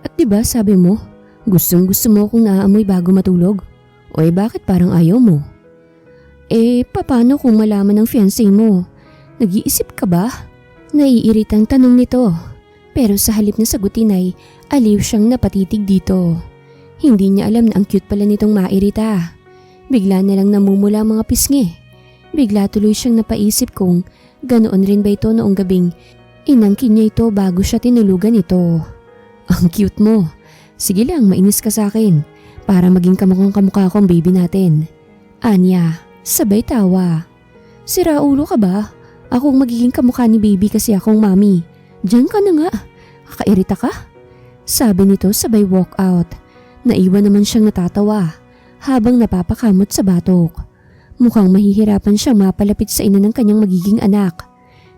At diba sabi mo, gustong gusto mo kung naaamoy bago matulog? O bakit parang ayaw mo? Paano kung malaman ng fiancé mo? Nag-iisip ka ba? Naiiritang tanong nito. Pero sa halip na sagutin ay aliw siyang napatitig dito. Hindi niya alam na ang cute pala nitong mairita. Bigla na lang namumula mga pisngi. Bigla tuloy siyang napaisip kung ganoon rin ba ito noong gabing Inangkin niya ito bago siya tinulugan ito. Ang cute mo. Sige lang, mainis ka sa akin para maging kamukhang kamukha ko ang baby natin. Anya, sabay tawa. Sira ulo ka ba? Akong magiging kamukha ni baby kasi akong mami. Diyan ka na nga. Kakairita ka? Sabi nito sabay walk out. Naiwan naman siyang natatawa habang napapakamot sa batok. Mukhang mahihirapan siyang mapalapit sa ina ng kanyang magiging anak.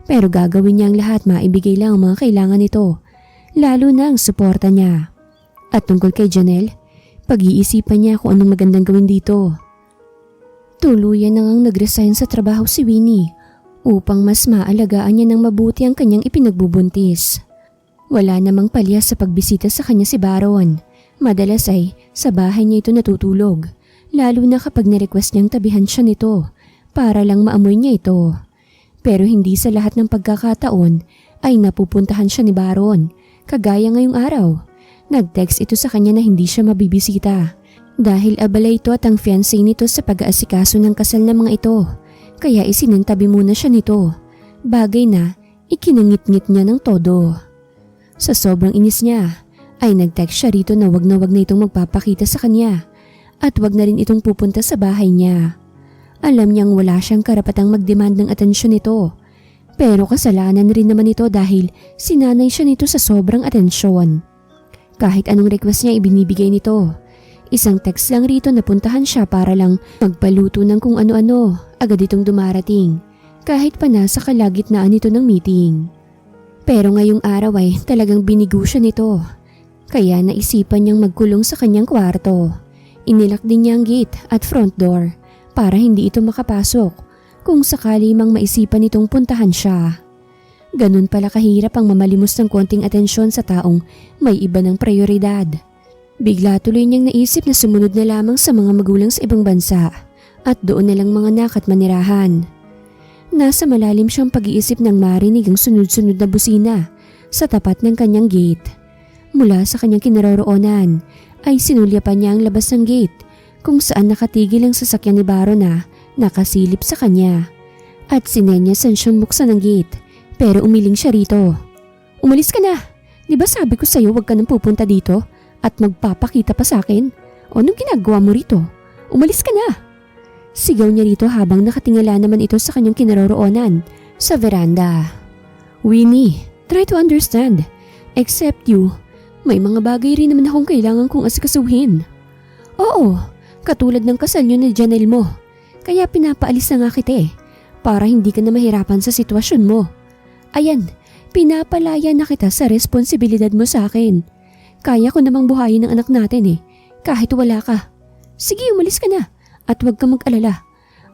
Pero gagawin niya ang lahat maibigay lang ang mga kailangan nito, lalo na ang suporta niya. At tungkol kay Janelle, pag-iisipan niya kung anong magandang gawin dito. Tuluyan na ngang nag-resign sa trabaho si Winnie upang mas maalagaan niya ng mabuti ang kanyang ipinagbubuntis. Wala namang palya sa pagbisita sa kanya si Baron. Madalas ay sa bahay niya ito natutulog, lalo na kapag nirequest niyang tabihan siya nito para lang maamoy niya ito. Pero hindi sa lahat ng pagkakataon ay napupuntahan siya ni Baron. Kagaya ngayong araw, nag-text ito sa kanya na hindi siya mabibisita dahil abala ito at ang fiancé nito sa pag-aasikaso ng kasal ng mga ito. Kaya isinintabi muna siya nito, bagay na ikinangit-ngit niya ng todo. Sa sobrang inis niya ay nag-text siya rito na wag na itong magpapakita sa kanya at wag na rin itong pupunta sa bahay niya. Alam niyang wala siyang karapatang mag-demand ng atensyon nito. Pero kasalanan rin naman ito dahil sinanay siya nito sa sobrang atensyon. Kahit anong request niya ibinibigay nito. Isang text lang rito na puntahan siya para lang magpaluto ng kung ano-ano, agad itong dumarating. Kahit pa nasa kalagitnaan nito ng meeting. Pero ngayong araw ay talagang binigo siya nito. Kaya naisipan niyang magkulong sa kanyang kwarto. Inilak din niya ang gate at front door para hindi ito makapasok kung sakali mang maisipan nitong puntahan siya. Ganun pala kahirap ang mamalimos ng konting atensyon sa taong may iba ng prioridad. Bigla tuloy niyang naisip na sumunod na lamang sa mga magulang sa ibang bansa at doon na lang mga anak at manirahan. Nasa malalim siyang pag-iisip nang marinig ang sunod-sunod na busina sa tapat ng kanyang gate. Mula sa kanyang kinaroroonan ay sinulyapan niya ang labas ng gate kung saan nakatigil ang sasakyan ni Baron na nakasilip sa kanya. At sinenyasan siyang buksan ng gate pero umiling siya rito. Umalis ka na! Di ba sabi ko sa'yo huwag ka nang pupunta dito at magpapakita pa sa akin? O anong ginagawa mo rito? Umalis ka na! Sigaw niya rito habang nakatingala naman ito sa kanyang kinaroroonan sa veranda. Winnie, try to understand. Except you, may mga bagay rin naman akong kailangan kong asikasuhin. Oo, katulad ng kasal niyo ni Janelle mo. Kaya pinapaalis na nga kita para hindi ka na mahirapan sa sitwasyon mo. Ayan, pinapalaya na kita sa responsibilidad mo sa akin. Kaya ko namang buhayin ang anak natin kahit wala ka. Sige, umalis ka na at huwag kang mag-alala.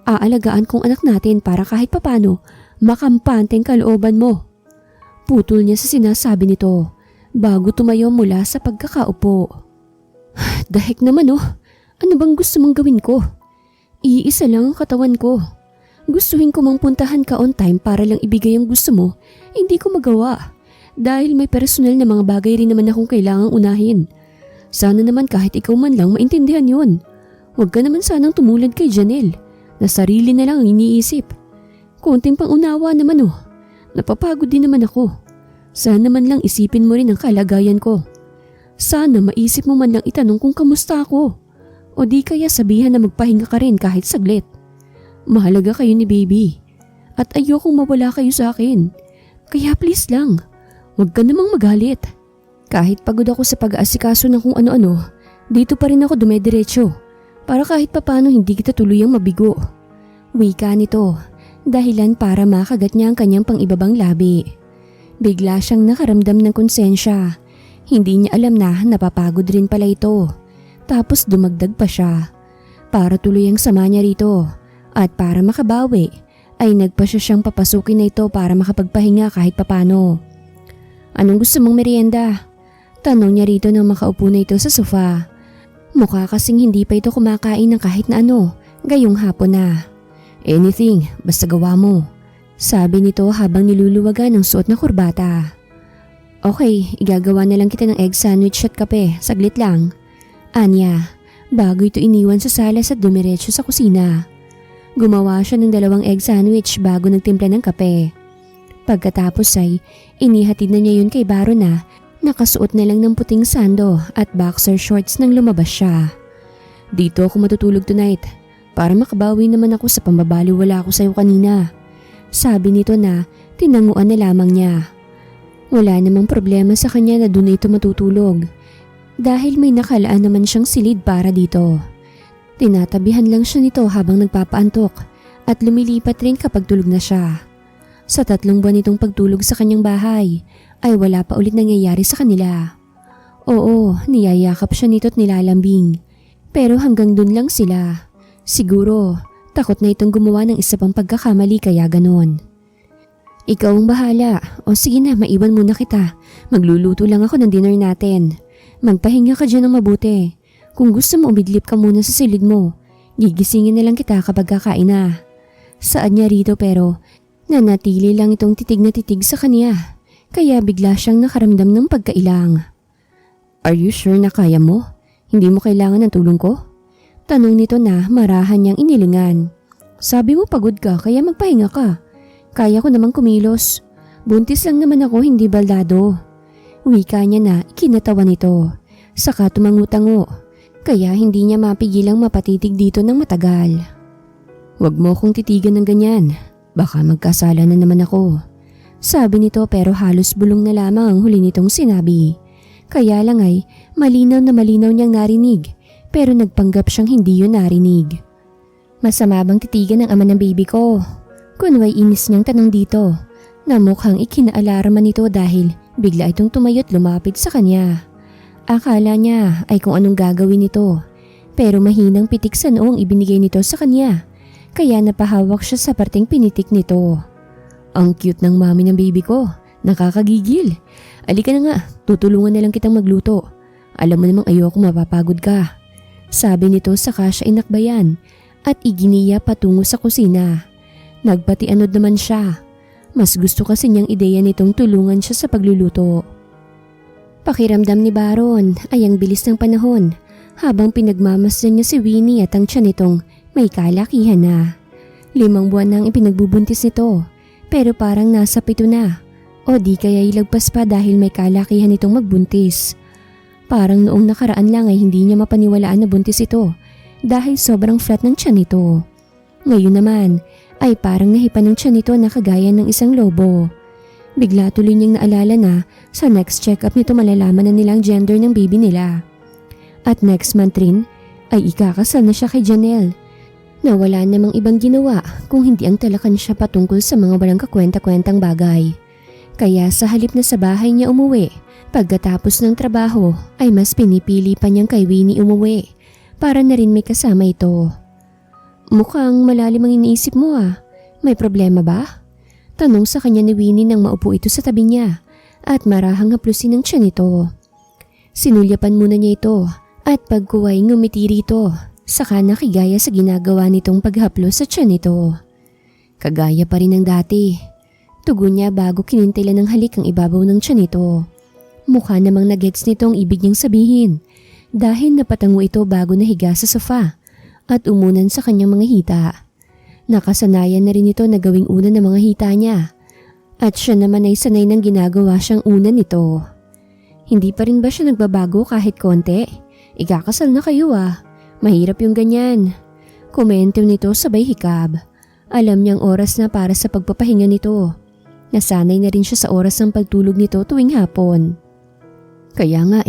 Aalagaan kong anak natin para kahit papano makampante ang kalooban mo. Putol niya sa sinasabi nito bago tumayo mula sa pagkakaupo. Dahek naman ano bang gusto mong gawin ko? Iisa lang ang katawan ko. Gustuhin ko mang puntahan ka on time para lang ibigay ang gusto mo, hindi ko magawa. Dahil may personal na mga bagay rin naman akong kailangang unahin. Sana naman kahit ikaw man lang maintindihan yun. Huwag ka naman sanang tumulad kay Janelle na sarili na lang ang iniisip. Konting pangunawa naman Napapagod din naman ako. Sana man lang isipin mo rin ang kalagayan ko. Sana maisip mo man lang itanong kung kamusta ako. O di kaya sabihan na magpahinga ka rin kahit saglit. Mahalaga kayo ni baby. At ayokong mawala kayo sa akin. Kaya please lang, huwag ka namang magalit. Kahit pagod ako sa pag-aasikaso ng kung ano-ano, dito pa rin ako dumediretso. Para kahit papano hindi kita tuluyang mabigo. Wika nito, dahilan para makagat niya ang kanyang pang-ibabang labi. Bigla siyang nakaramdam ng konsensya. Hindi niya alam na napapagod rin pala ito. Tapos dumagdag pa siya. Para tuloy ang sama niya rito. At para makabawi, ay nagpasya siyang papasukin na ito para makapagpahinga kahit papano. Anong gusto mong merienda? Tanong niya rito nang makaupo na ito sa sofa. Mukha kasing hindi pa ito kumakain ng kahit na gayong hapon na. Anything, basta gawa mo. Sabi nito habang niluluwagan ang suot na kurbata. Okay, igagawa na lang kita ng egg sandwich at kape, saglit lang. Anya, bago ito iniwan sa salas at dumiretso sa kusina. Gumawa siya ng 2 egg sandwich bago nagtimpla ng kape. Pagkatapos ay inihatid na niya yun kay Baro na nakasuot na lang ng puting sando at boxer shorts nang lumabas siya. Dito ako matutulog tonight para makabawi naman ako sa pambabaliwala ko sa'yo kanina. Sabi nito na tinanguan na lamang niya. Wala namang problema sa kanya na doon ito matutulog dahil may nakalaan naman siyang silid para dito. Tinatabihan lang siya nito habang nagpapaantok at lumilipat rin kapag tulog na siya. Sa 3 buwan nitong pagtulog sa kanyang bahay ay wala pa ulit nangyayari sa kanila. Oo, niyayakap siya nito at nilalambing. Pero hanggang dun lang sila. Siguro, takot na itong gumawa ng isa pang pagkakamali kaya ganon. Ikaw ang bahala. O sige na, maiwan muna kita. Magluluto lang ako ng dinner natin. Magpahinga ka dyan ng mabuti. Kung gusto mo umidlip ka muna sa silid mo, gigisingin na lang kita kapag kakain na. Saan niya rito pero nanatili lang itong titig na titig sa kanya. Kaya bigla siyang nakaramdam ng pagkailang. Are you sure na kaya mo? Hindi mo kailangan ng tulong ko? Tanong nito na marahan niyang inilingan. Sabi mo pagod ka kaya magpahinga ka. Kaya ko namang kumilos. Buntis lang naman ako, hindi baldado. Wika niya na ikinatawa nito. Saka tumangutango. Kaya hindi niya mapigilang mapatitig dito ng matagal. Huwag mo kong titigan ng ganyan. Baka magkasala na naman ako. Sabi nito pero halos bulong na lamang ang huli nitong sinabi. Kaya lang ay malinaw na malinaw niyang narinig pero nagpanggap siyang hindi yun narinig. Masama bang titigan ng ama ng baby ko? Kunway inis niyang tanong dito na mukhang ikinaalarma nito dahil bigla itong tumayo at lumapit sa kanya. Akala niya ay kung anong gagawin nito pero mahinang pitik sa noong ibinigay nito sa kanya kaya napahawak siya sa parteng pinitik nito. Ang cute ng mami ng baby ko, nakakagigil. Alika na nga, tutulungan na lang kitang magluto. Alam mo namang ayoko mapapagod ka. Sabi nito saka siya inakbayan at iginiya patungo sa kusina. Nagpatianod naman siya. Mas gusto kasi niyang ideya nitong tulungan siya sa pagluluto. Pakiramdam ni Baron ay ang bilis ng panahon habang pinagmamasdan niya si Winnie at ang tiyan nitong may kalakihan na. 5 buwan nang ipinagbubuntis nito pero parang nasa 7 na o di kaya ilagpas pa dahil may kalakihan itong magbuntis. Parang noong nakaraan lang ay hindi niya mapaniwalaan na buntis ito dahil sobrang flat ng tiyan nito. Ngayon naman ay parang nahipan ng tiyan nito na kagaya ng isang lobo. Bigla tuloy niyang naalala na sa next check-up nito malalaman na nilang gender ng baby nila. At next month rin ay ikakasal na siya kay Janelle na wala namang ibang ginawa kung hindi ang talakan siya patungkol sa mga walang kakwenta-kwentang bagay. Kaya sa halip na sa bahay niya umuwi, pagkatapos ng trabaho ay mas pinipili pa niyang kay Winnie umuwi para na rin may kasama ito. Mukhang malalim ang iniisip mo ah. May problema ba? Tanong sa kanya ni Winnie nang maupo ito sa tabi niya at marahang haplusin ang tiyan nito. Sinulyapan muna niya ito at pagkuway ngumiti rito saka nakigaya sa ginagawa nitong paghaplos sa tiyan nito. Kagaya pa rin ng dati. Tugon niya bago kinintila ng halik ang ibabaw ng tiyan nito. Mukha namang nagets nitong ibig niyang sabihin dahil napatango ito bago nahiga sa sofa at umunan sa kanyang mga hita. Nakasanayan na rin ito na gawing una ng mga hita niya at siya naman ay sanay ng ginagawa siyang una nito. Hindi pa rin ba siya nagbabago kahit konti? Ikakasal na kayo ah. Mahirap yung ganyan. Komento nito sabay hikab. Alam niyang oras na para sa pagpapahinga nito. Nasanay na rin siya sa oras ng pagtulog nito tuwing hapon. Kaya nga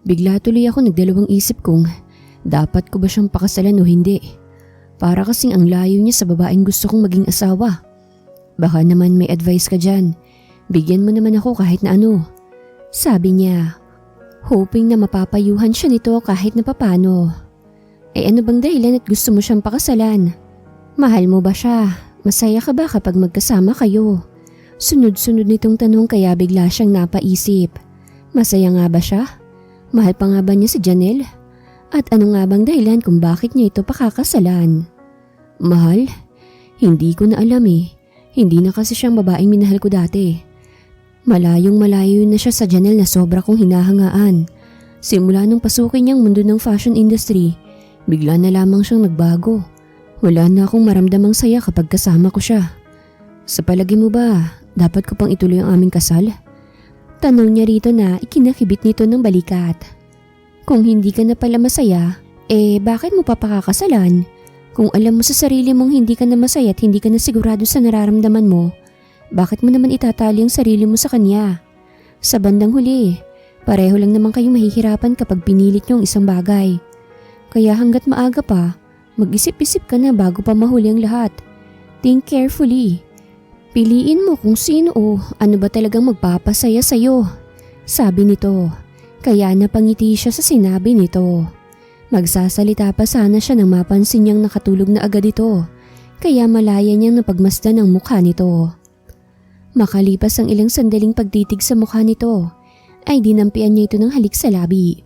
bigla tuloy ako nagdalawang isip kung dapat ko ba siyang pakasalan o hindi. Para kasing ang layo niya sa babaeng gusto kong maging asawa. Baka naman may advice ka dyan. Bigyan mo naman ako kahit na ano. Sabi niya, hoping na mapapayuhan siya nito kahit na papano. Ano bang dahilan at gusto mo siyang pakasalan? Mahal mo ba siya? Masaya ka ba kapag magkasama kayo? Sunod-sunod nitong tanong kaya bigla siyang napaisip. Masaya nga ba siya? Mahal pa nga ba niya si Janelle? At ano nga bang dahilan kung bakit niya ito pakakasalan? Mahal? Hindi ko na alam Hindi na kasi siyang babaeng minahal ko dati. Malayong malayo na siya sa Janelle na sobra kong hinahangaan. Simula nung pasukin niyang mundo ng fashion industry, bigla na lamang siyang nagbago. Wala na akong maramdamang saya kapag kasama ko siya. Sa palagi mo ba, Dapat ko pang ituloy ang aming kasal? Tanong niya rito na ikinakibit nito ng balikat. Kung hindi ka na pala masaya, bakit mo pa pakakasalan? Kung alam mo sa sarili mong hindi ka na masaya at hindi ka na sigurado sa nararamdaman mo, bakit mo naman itatali ang sarili mo sa kanya? Sa bandang huli, pareho lang naman kayong mahihirapan kapag pinilit niyo ang isang bagay. Kaya hanggat maaga pa, mag-isip-isip ka na bago pa mahuli ang lahat. Think carefully. Piliin mo kung sino o ano ba talagang magpapasaya sa'yo. Sabi nito. Kaya napangiti siya sa sinabi nito. Magsasalita pa sana siya nang mapansin niyang nakatulog na agad ito. Kaya malaya niyang napagmasdan ang mukha nito. Makalipas ang ilang sandaling pagtitig sa mukha nito, ay dinampian niya ito ng halik sa labi.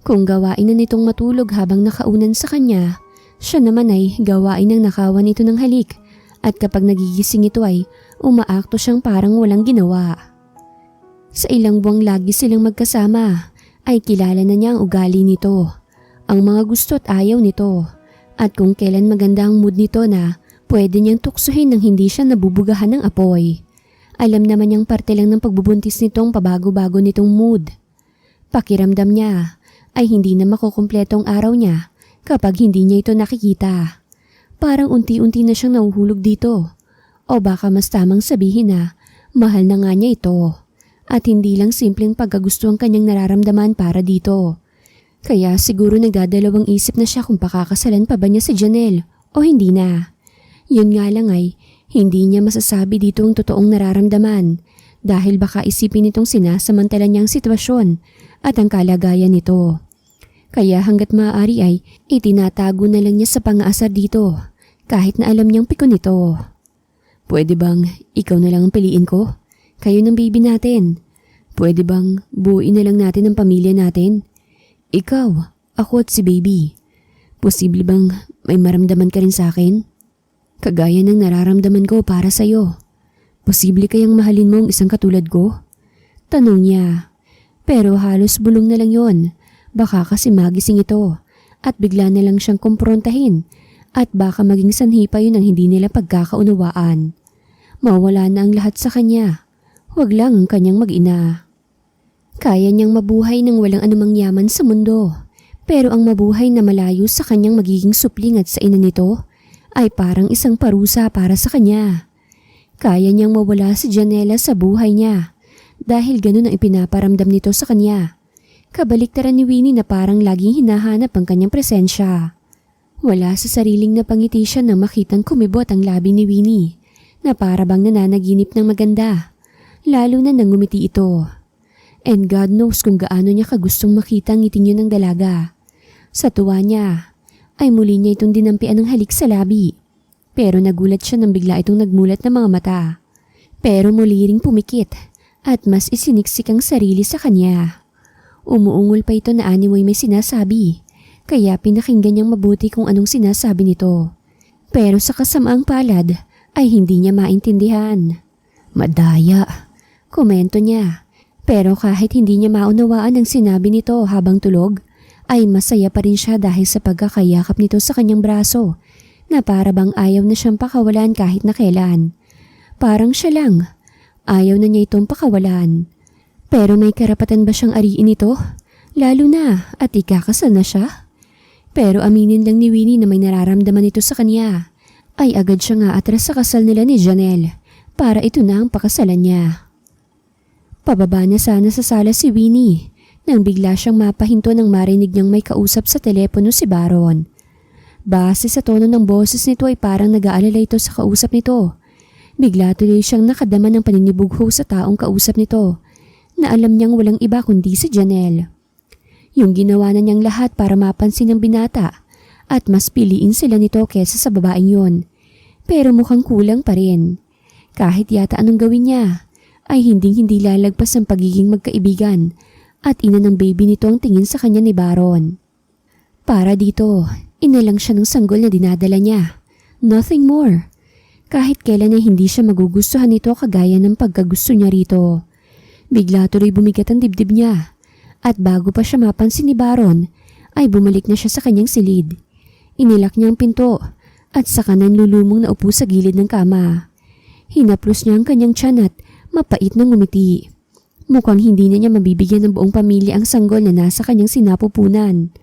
Kung gawain na nitong matulog habang nakaunan sa kanya, siya naman ay gawain ng nakawan ito ng halik at kapag nagigising ito ay umaakto siyang parang walang ginawa. Sa ilang buwang lagi silang magkasama ay kilala na niya ang ugali nito, ang mga gusto at ayaw nito at kung kailan maganda ang mood nito na pwede niyang tuksuhin nang hindi siya nabubugahan ng apoy. Alam naman niyang parte lang ng pagbubuntis nitong pabago-bago nitong mood. Pakiramdam niya ay hindi na makukumpleto ang araw niya kapag hindi niya ito nakikita. Parang unti-unti na siyang nahuhulog dito o baka mas tamang sabihin na mahal na nga niya ito. At hindi lang simpleng pagkagusto ang kanyang nararamdaman para dito. Kaya siguro nagdadalawang isip na siya kung pakakasalan pa ba niya si Janelle o hindi na. Yun nga lang ay hindi niya masasabi dito ang totoong nararamdaman dahil baka isipin nitong sinasamantala niyang sitwasyon at ang kalagayan nito. Kaya hanggat maaari ay itinatago na lang niya sa pang-aasar dito kahit na alam niyang piko nito. Pwede bang ikaw na lang ang piliin ko? Kayo ng baby natin. Pwede bang buuin na lang natin ang pamilya natin? Ikaw, ako at si baby. Posible bang may maramdaman ka rin sa akin? Kagaya ng nararamdaman ko para sa'yo. Posible kayang mahalin mo ang isang katulad ko? Tanong niya. Pero halos bulong na lang yon. Baka kasi magising ito at bigla na lang siyang kumprontahin at baka maging sanhi pa yun ang hindi nila pagkakaunawaan. Mawala na ang lahat sa kanya. Huwag lang ang kanyang mag-ina. Kaya niyang mabuhay ng walang anumang yaman sa mundo. Pero ang mabuhay na malayo sa kanyang magiging supling at sa ina nito ay parang isang parusa para sa kanya. Kaya niyang mawala si Janela sa buhay niya dahil ganun ang ipinaparamdam nito sa kanya. Kabaliktaran ni Winnie na parang laging hinahanap ang kanyang presensya. Wala sa sariling napangiti siya nang makitang kumibot ang labi ni Winnie na para bang nananaginip ng maganda. Lalo na nang ngumiti ito. And God knows kung gaano niya kagustong makita ang ngiting yun ng dalaga. Sa tuwa niya, ay muli niya itong dinampian ng halik sa labi. Pero nagulat siya nang bigla itong nagmulat ng mga mata. Pero muli ring pumikit at mas isiniksik ang sarili sa kanya. Umuungol pa ito na animoy may sinasabi, kaya pinakinggan niyang mabuti kung anong sinasabi nito. Pero sa kasamaang palad ay hindi niya maintindihan. Madaya. Komento niya. Pero kahit hindi niya maunawaan ang sinabi nito habang tulog, ay masaya pa rin siya dahil sa pagkakayakap nito sa kanyang braso na para bang ayaw na siyang pakawalan kahit na kailan. Parang siya lang. Ayaw na niya itong pakawalan. Pero may karapatan ba siyang ariin ito? Lalo na at ikakasal na siya? Pero aminin lang ni Winnie na may nararamdaman ito sa kanya. Ay agad siya nga atras sa kasal nila ni Janelle para ito na ang pakasalan niya. Pababa na sana sa sala si Winnie nang bigla siyang mapahinto nang marinig niyang may kausap sa telepono si Baron. Base sa tono ng boses nito ay parang nag-aalala ito sa kausap nito. Bigla tuloy siyang nakadama ng paninibugho sa taong kausap nito na alam niyang walang iba kundi si Janelle. Yung ginawa na niyang lahat para mapansin ng binata at mas piliin sila nito kesa sa babaeng yon. Pero mukhang kulang pa rin. Kahit yata anong gawin niya ay hindi lalagpas ang pagiging magkaibigan at ina ng baby nito ang tingin sa kanya ni Baron. Para dito, ina lang siya ng sanggol na dinadala niya. Nothing more. Kahit kailan ay hindi siya magugustuhan nito kagaya ng pagkagusto niya rito. Bigla tuloy bumigat ang dibdib niya at bago pa siya mapansin ni Baron ay bumalik na siya sa kanyang silid. Inilak niya ang pinto at saka nanlulumong na upo sa gilid ng kama. Hinaplos niya ang kanyang tiyan at mapait na ngumiti. Mukhang hindi na niya mabibigyan ng buong pamilya ang sanggol na nasa kanyang sinapupunan.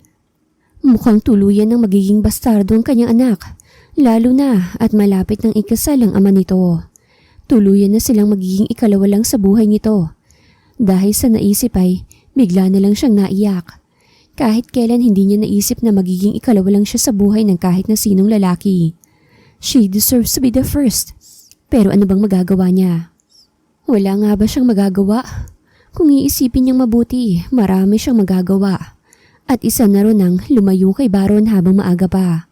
Mukhang tuluyan ng magiging bastardo ang kanyang anak, lalo na at malapit ng ikasal ang ama nito. Tuluyan na silang magiging ikalawa lang sa buhay nito. Dahil sa naisip ay bigla na lang siyang naiyak. Kahit kailan hindi niya naisip na magiging ikalawa lang siya sa buhay ng kahit na sinong lalaki. She deserves to be the first. Pero ano bang magagawa niya? Wala nga ba siyang magagawa? Kung iisipin niyang mabuti, marami siyang magagawa. At isa na ron ang lumayo kay Baron habang maaga pa.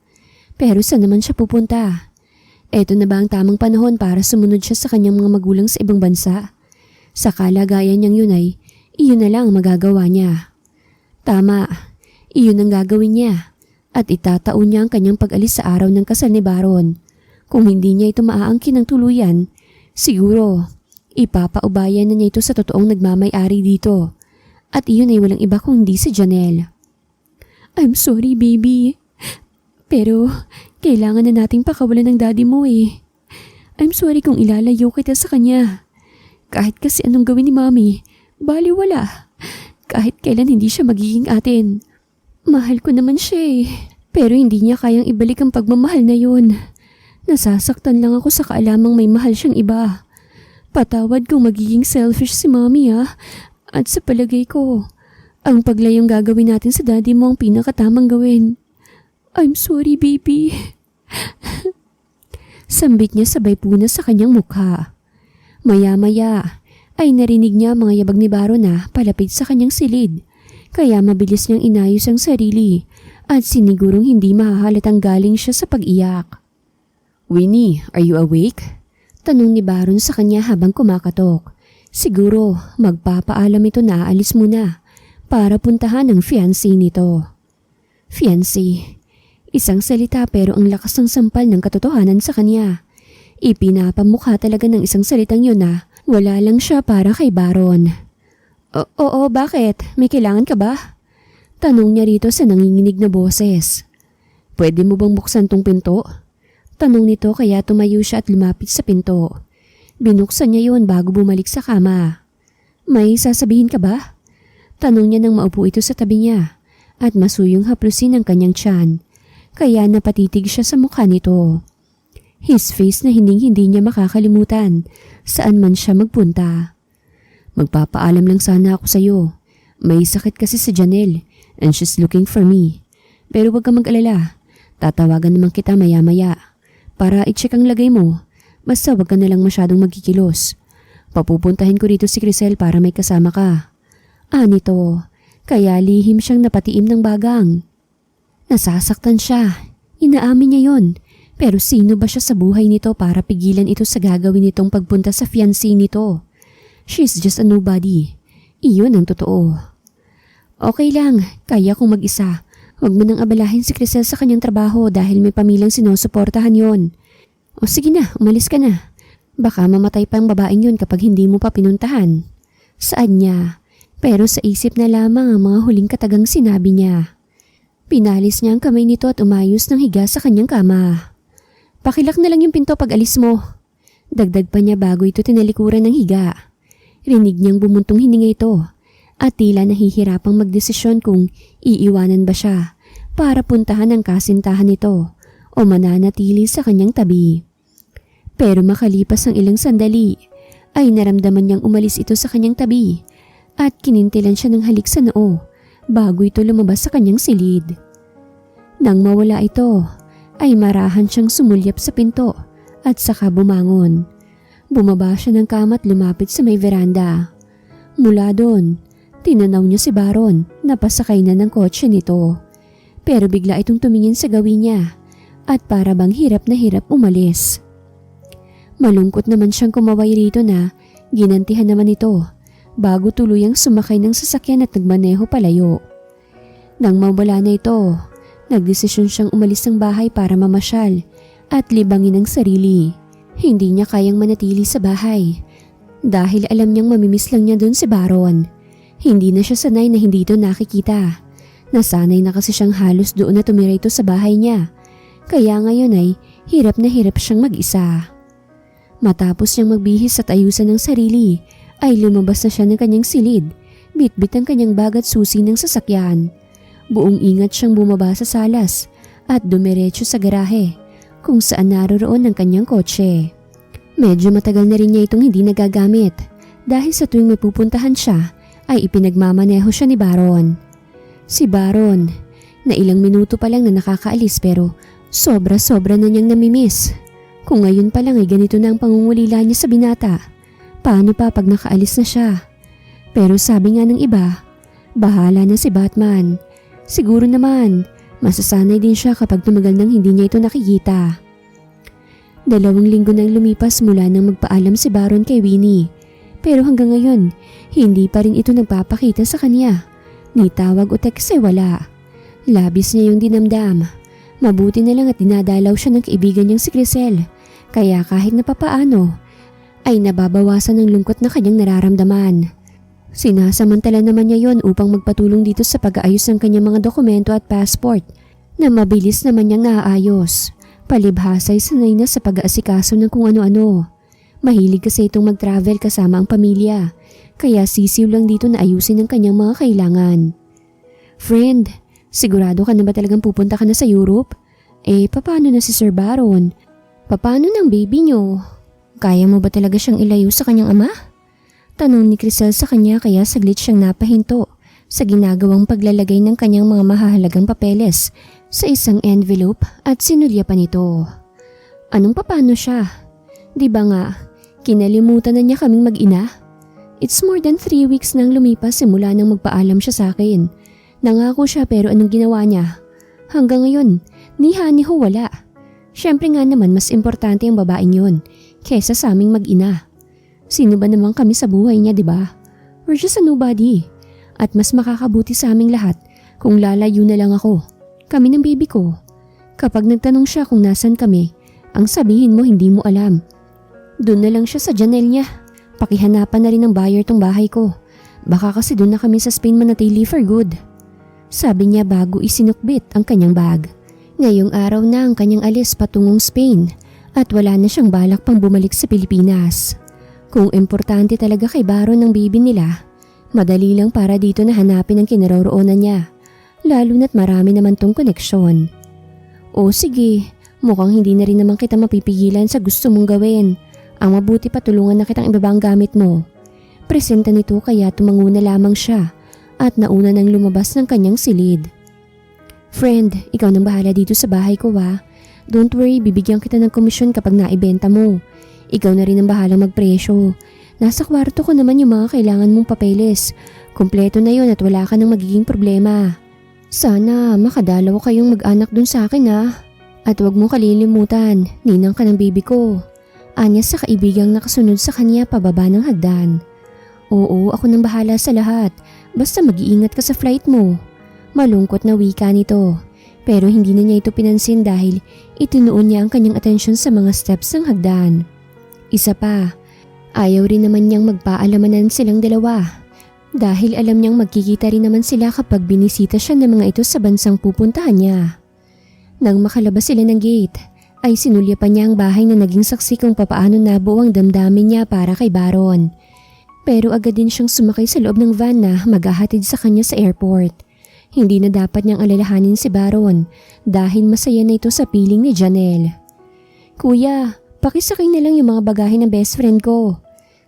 Pero saan naman siya pupunta? Eto na ba ang tamang panahon para sumunod siya sa kanyang mga magulang sa ibang bansa? Sa kalagayan niyang yun ay, iyon na lang ang magagawa niya. Tama, iyon ang gagawin niya. At itataon niya ang kanyang pag-alis sa araw ng kasal ni Baron. Kung hindi niya ito maaangkin ng tuluyan, siguro ipapaubayan na niya ito sa totoong nagmamay-ari dito. At iyon ay walang iba kung hindi si Janelle. I'm sorry, baby. Pero kailangan na nating pakawalan ng daddy mo eh. I'm sorry kung ilalayo kita sa kanya. Kahit kasi anong gawin ni Mommy, baliwala. Kahit kailan hindi siya magiging atin. Mahal ko naman siya eh. Pero hindi niya kayang ibalik ang pagmamahal na yun. Nasasaktan lang ako sa kaalamang may mahal siyang iba. Patawad kung magiging selfish si Mommy ah. At sa palagay ko, ang paglayong gagawin natin sa daddy mo ang pinakatamang gawin. I'm sorry, baby. Sambit niya sabay punas sa kanyang mukha. Maya-maya ay narinig niya mga yabag ni Baron na palapit sa kanyang silid. Kaya mabilis niyang inayos ang sarili at sinigurong hindi mahahalatang galing siya sa pag-iyak. Winnie, are you awake? Tanong ni Baron sa kanya habang kumakatok. Siguro magpapaalam ito na aalis muna para puntahan ang fiancé nito. Fiancé. Isang salita pero ang lakas ng sampal ng katotohanan sa kanya. Ipinapamukha talaga ng isang salitang yun na wala lang siya para kay Baron. Oo, bakit? May kailangan ka ba? Tanong niya rito sa nanginginig na boses. Pwede mo bang buksan tong pinto? Tanong nito kaya tumayo siya at lumapit sa pinto. Binuksan niya yun bago bumalik sa kama. May sasabihin ka ba? Tanong niya nang maupo ito sa tabi niya at masuyong haplusin ang kanyang tiyan. Kaya napatitig siya sa mukha nito. His face na hindi niya makakalimutan saan man siya magpunta. Magpapaalam lang sana ako sa'yo. May sakit kasi si Janelle and she's looking for me. Pero wag kang mag-alala. Tatawagan naman kita maya-maya para i-check ang lagay mo. Basta wag ka na lang masyadong magkikilos. Papupuntahin ko rito si Crisel para may kasama ka. Nito, kaya lihim siyang napatiim ng bagang. Nasasaktan siya. Inaamin niya yon. Pero sino ba siya sa buhay nito para pigilan ito sa gagawin nitong pagpunta sa fiancé nito? She's just a nobody. Iyon ang totoo. Okay lang, kaya kong mag-isa. Huwag mo nang abalahin si Crisel sa kanyang trabaho dahil may pamilyang sinusuportahan yon. O sige na, umalis ka na. Baka mamatay pa ang babaeng yun kapag hindi mo pa pinuntahan. Saan niya? Pero sa isip na lamang ang mga huling katagang sinabi niya. Pinalis niya ang kamay nito at umayos ng higa sa kanyang kama. Pakilak na lang yung pinto pag alis mo. Dagdag pa niya bago ito tinalikuran ng higa. Rinig niyang bumuntong hininga ito at tila nahihirapang magdesisyon kung iiwanan ba siya para puntahan ang kasintahan nito o mananatili sa kanyang tabi. Pero makalipas ng ilang sandali ay naramdaman niyang umalis ito sa kanyang tabi at kinintilan siya ng halik sa noo bago ito lumabas sa kanyang silid. Nang mawala ito, ay marahan siyang sumulyap sa pinto at saka bumangon. Bumaba siya ng kama at lumapit sa may veranda. Mula doon, tinanaw niya si Baron na pasakay na ng kotse nito. Pero bigla itong tumingin sa gawin niya at para bang hirap na hirap umalis. Malungkot naman siyang kumaway rito na ginantihan naman ito bago tuluyang sumakay ng sasakyan at nagmaneho palayo. Nang mawala na ito, nagdesisyon siyang umalis ng bahay para mamasyal at libangin ang sarili. Hindi niya kayang manatili sa bahay dahil alam niyang mamimiss lang niya doon si Baron. Hindi na siya sanay na hindi ito nakikita. Nasanay na kasi siyang halos doon na tumira ito sa bahay niya. Kaya ngayon ay hirap na hirap siyang mag-isa. Matapos niyang magbihis at ayusan ng sarili, ay lumabas na siya ng kanyang silid, bitbit ang kanyang bag at susi ng sasakyan. Buong ingat siyang bumaba sa salas at dumiretso sa garahe kung saan naroroon ang kanyang kotse. Medyo matagal na rin niya itong hindi nagagamit dahil sa tuwing may pupuntahan siya ay ipinagmamaneho siya ni Baron. Si Baron, na ilang minuto pa lang na nakakaalis pero sobra-sobra na niyang namimiss. Kung ngayon pa lang ay ganito na ang pangungulila niya sa binata, paano pa pag nakaalis na siya? Pero sabi nga ng iba, bahala na si Batman. Siguro naman, masasanay din siya kapag tumagal nang hindi niya ito nakikita. 2 linggo nang lumipas mula nang magpaalam si Baron kay Winnie. Pero hanggang ngayon, hindi pa rin ito nagpapakita sa kanya. Ni tawag o text ay wala. Labis niya yung dinamdam. Mabuti na lang at dinadalaw siya ng kaibigan niyang si Crisel. Kaya kahit na papaano, ay nababawasan ng lungkot na kanyang nararamdaman. Sinasamantala naman niya yon upang magpatulong dito sa pag-aayos ng kanyang mga dokumento at passport na mabilis naman niyang naaayos. Palibhasa'y sanay na sa pag-aasikaso ng kung ano-ano. Mahilig kasi itong mag-travel kasama ang pamilya, kaya sisiw lang dito na ayusin ang kanyang mga kailangan. Friend, sigurado ka na ba talagang pupunta ka na sa Europe? Paano na si Sir Baron? Paano ng baby niyo? Kaya mo ba talaga siyang ilayo sa kanyang ama? Tanong ni Crisel sa kanya kaya saglit siyang napahinto sa ginagawang paglalagay ng kanyang mga mahahalagang papeles sa isang envelope at sinulya pa nito. Anong paano siya? Di ba nga, kinalimutan na niya kaming mag-ina? It's more than 3 weeks nang lumipas simula nang magpaalam siya sa akin. Nangako siya pero anong ginawa niya? Hanggang ngayon, ni ha ni ho wala. Siyempre nga naman mas importante ang babaeng yun kesa sa aming mag-ina. Sino ba naman kami sa buhay niya, di ba? We're just a nobody. At mas makakabuti sa aming lahat kung lalayo na lang ako. Kami ng baby ko. Kapag nagtanong siya kung nasan kami, ang sabihin mo hindi mo alam. Doon na lang siya sa Janelle niya. Pakihanapan na rin ng buyer tong bahay ko. Baka kasi doon na kami sa Spain manatili for good. Sabi niya bago isinukbit ang kanyang bag. Ngayong araw na ang kanyang alis patungong Spain at wala na siyang balak pang bumalik sa Pilipinas. Kung importante talaga kay Baron ng baby nila, madali lang para dito na hanapin ang kinaroroonan niya, lalo na't marami naman tong koneksyon. O sige, mukhang hindi na rin naman kita mapipigilan sa gusto mong gawin. Ang mabuti pa tulungan na kitang ibaba ang gamit mo. Presenta nito kaya tumango na lamang siya at nauna nang lumabas ng kanyang silid. Friend, ikaw nang bahala dito sa bahay ko ha. Don't worry, bibigyan kita ng komisyon kapag naibenta mo. Ikaw na rin ang bahalang magpresyo. Nasa kwarto ko naman yung mga kailangan mong papeles. Kumpleto na yon at wala ka nang magiging problema. Sana makadalaw kayong mag-anak dun sa akin ha. At huwag mong kalilimutan, ninang ka ng baby ko. Anya sa kaibigang nakasunod sa kanya pababa ng hagdan. Oo, ako nang bahala sa lahat. Basta mag-iingat ka sa flight mo. Malungkot na wika nito. Pero hindi na niya ito pinansin dahil itinuon niya ang kanyang atensyon sa mga steps ng hagdan. Isa pa, ayaw rin naman niyang magpaalamanan silang dalawa. Dahil alam niyang magkikita rin naman sila kapag binisita siya ng mga ito sa bansang pupuntahan niya. Nang makalabas sila ng gate, ay sinulya pa niya ang bahay na naging saksi kung papaano nabuo ang damdamin niya para kay Baron. Pero agad din siyang sumakay sa loob ng van na maghahatid sa kanya sa airport. Hindi na dapat niyang alalahanin si Baron dahil masaya na ito sa piling ni Janelle. Kuya, pakisakay na lang yung mga bagahe ng best friend ko.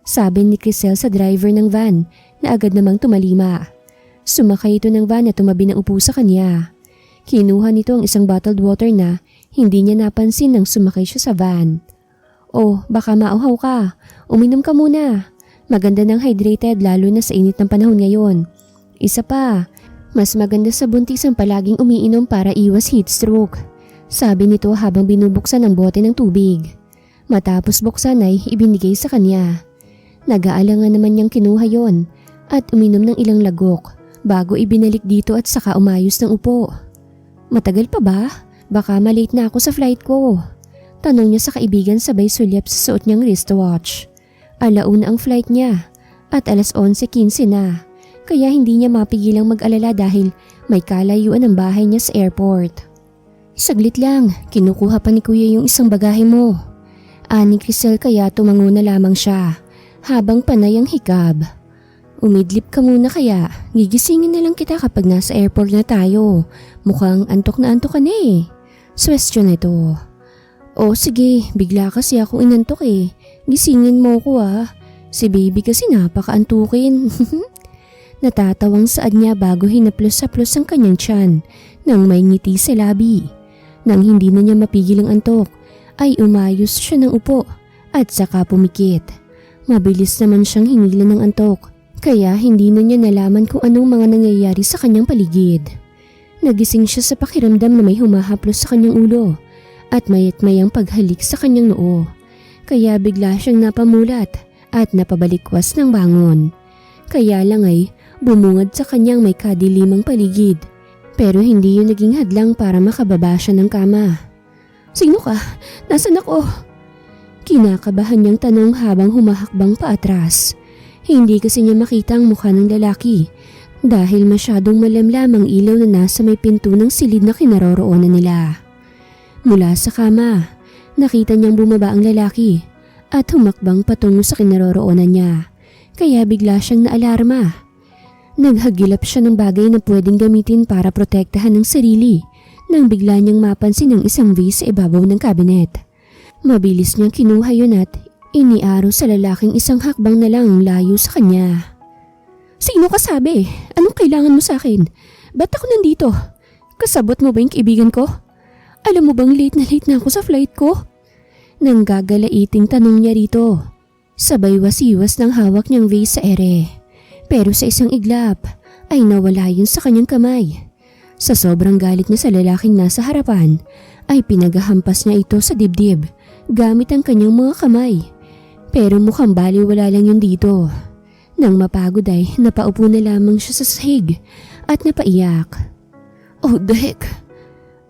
Sabi ni Crisel sa driver ng van na agad namang tumalima. Sumakay ito ng van at tumabi ng upo sa kanya. Kinuha nito ang isang bottled water na hindi niya napansin nang sumakay siya sa van. Oh, baka mauhaw ka. Uminom ka muna. Maganda ng hydrated lalo na sa init ng panahon ngayon. Isa pa, mas maganda sa buntis ang palaging umiinom para iwas heat stroke. Sabi nito habang binubuksan ang bote ng tubig. Matapos buksan ay ibinigay sa kanya. Nag-aalangan naman niyang kinuha yon at uminom ng ilang lagok bago ibinalik dito at saka umayos ng upo. Matagal pa ba? Baka malate na ako sa flight ko. Tanong niya sa kaibigan sabay sulyap sa suot niyang wristwatch. 1:00 ang flight niya at 11:15 na. Kaya hindi niya mapigilang mag-alala dahil may kalayuan ang bahay niya sa airport. Saglit lang, kinukuha pa ni Kuya yung isang bagahe mo. Ani Crisel kaya tumango na lamang siya habang panay ang hikab. Umidlip ka muna kaya, gigisingin na lang kita kapag nasa airport na tayo. Mukhang antok na antok ka na eh. Swestyon ito. O sige, bigla kasi ako inantok eh. Gisingin mo ko ah. Si baby kasi napakaantukin. Natatawang saad niya bago hinaplos-saplos ang kanyang tiyan nang may ngiti sa labi. Nang hindi na niya mapigil ang antok, ay umayos siya ng upo at saka pumikit. Mabilis naman siyang hinilan ng antok, kaya hindi na niya nalaman kung anong mga nangyayari sa kanyang paligid. Nagising siya sa pakiramdam na may humahaplos sa kanyang ulo at mayat-mayang paghalik sa kanyang noo. Kaya bigla siyang napamulat at napabalikwas ng bangon. Kaya lang ay bumungad sa kanyang may kadilimang paligid, pero hindi yun naging hadlang para makababa siya ng kama. Sino ka? Nasaan ako? Kinakabahan niyang tanong habang humahakbang paatras. Hindi kasi niya makita ang mukha ng lalaki dahil masyadong malamlam ang ilaw na nasa may pinto ng silid na kinaroroonan nila. Mula sa kama, nakita niyang bumaba ang lalaki at humakbang patungo sa kinaroroonan niya, kaya bigla siyang naalarma. Naghagilap siya ng bagay na pwedeng gamitin para protektahan ng sarili nang bigla niyang mapansin ang isang vase sa ibabaw ng kabinet. Mabilis niyang kinuha yun at iniaro sa lalaking isang hakbang na lang ang layo sa kanya. Sino ka sabi? Anong kailangan mo sa akin? Ba't ako nandito? Kasabot mo ba yung kaibigan ko? Alam mo bang late na ako sa flight ko? Nang gagalaiting tanong niya rito. Sabay wasiwas ng hawak niyang vase sa ere. Pero sa isang iglap ay nawala yun sa kanyang kamay. Sa sobrang galit niya sa lalaking nasa harapan ay pinagahampas niya ito sa dibdib gamit ang kanyang mga kamay. Pero mukhang baliwala lang yun dito. Nang mapagod ay napaupo na lamang siya sa sahig at napaiyak. Oh the heck!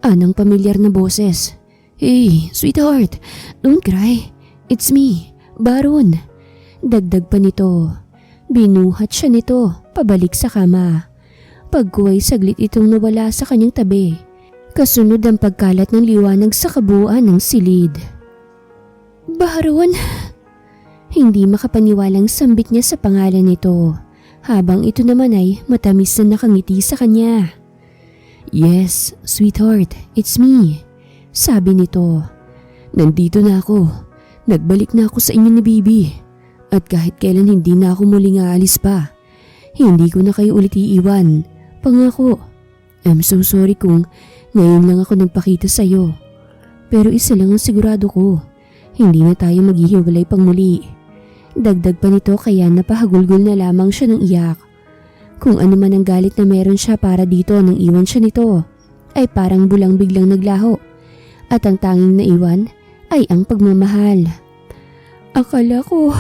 Anong pamilyar na boses. Hey, sweetheart, don't cry. It's me, Baron. Dagdag pa nito. Binuhat siya nito pabalik sa kama. Pagkuway saglit itong nawala sa kanyang tabi. Kasunod ang pagkalat ng liwanag sa kabuuan ng silid. Baron! Hindi makapaniwalang sambit niya sa pangalan nito, habang ito naman ay matamis na nakangiti sa kanya. Yes, sweetheart, it's me. Sabi nito. Nandito na ako. Nagbalik na ako sa inyo ni Bibi. At kahit kailan hindi na ako muling aalis pa. Hindi ko na kayo ulit iiwan. Pangako. I'm so sorry kung ngayon lang ako nagpakita sa'yo. Pero isa lang ang sigurado ko. Hindi na tayo maghihiwalay pang muli. Dagdag pa nito kaya napahagulgol na lamang siya ng iyak. Kung ano man ang galit na meron siya para dito nang iwan siya nito, ay parang bulang biglang naglaho. At ang tanging naiwan ay ang pagmamahal. Akala ko,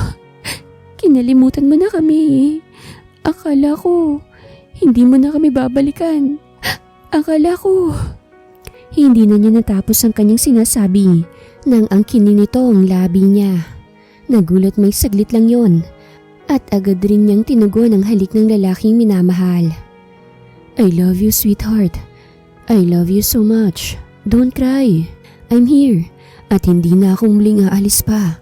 kinalimutan mo na kami. Akala ko, hindi mo na kami babalikan. Akala ko. Hindi na niya natapos ang kanyang sinasabi nang angkinin nito ang labi niya. Nagulat may saglit lang yon at agad rin niyang tinugon ang halik ng lalaking minamahal. I love you, sweetheart. I love you so much. Don't cry. I'm here at hindi na ako muling aalis pa.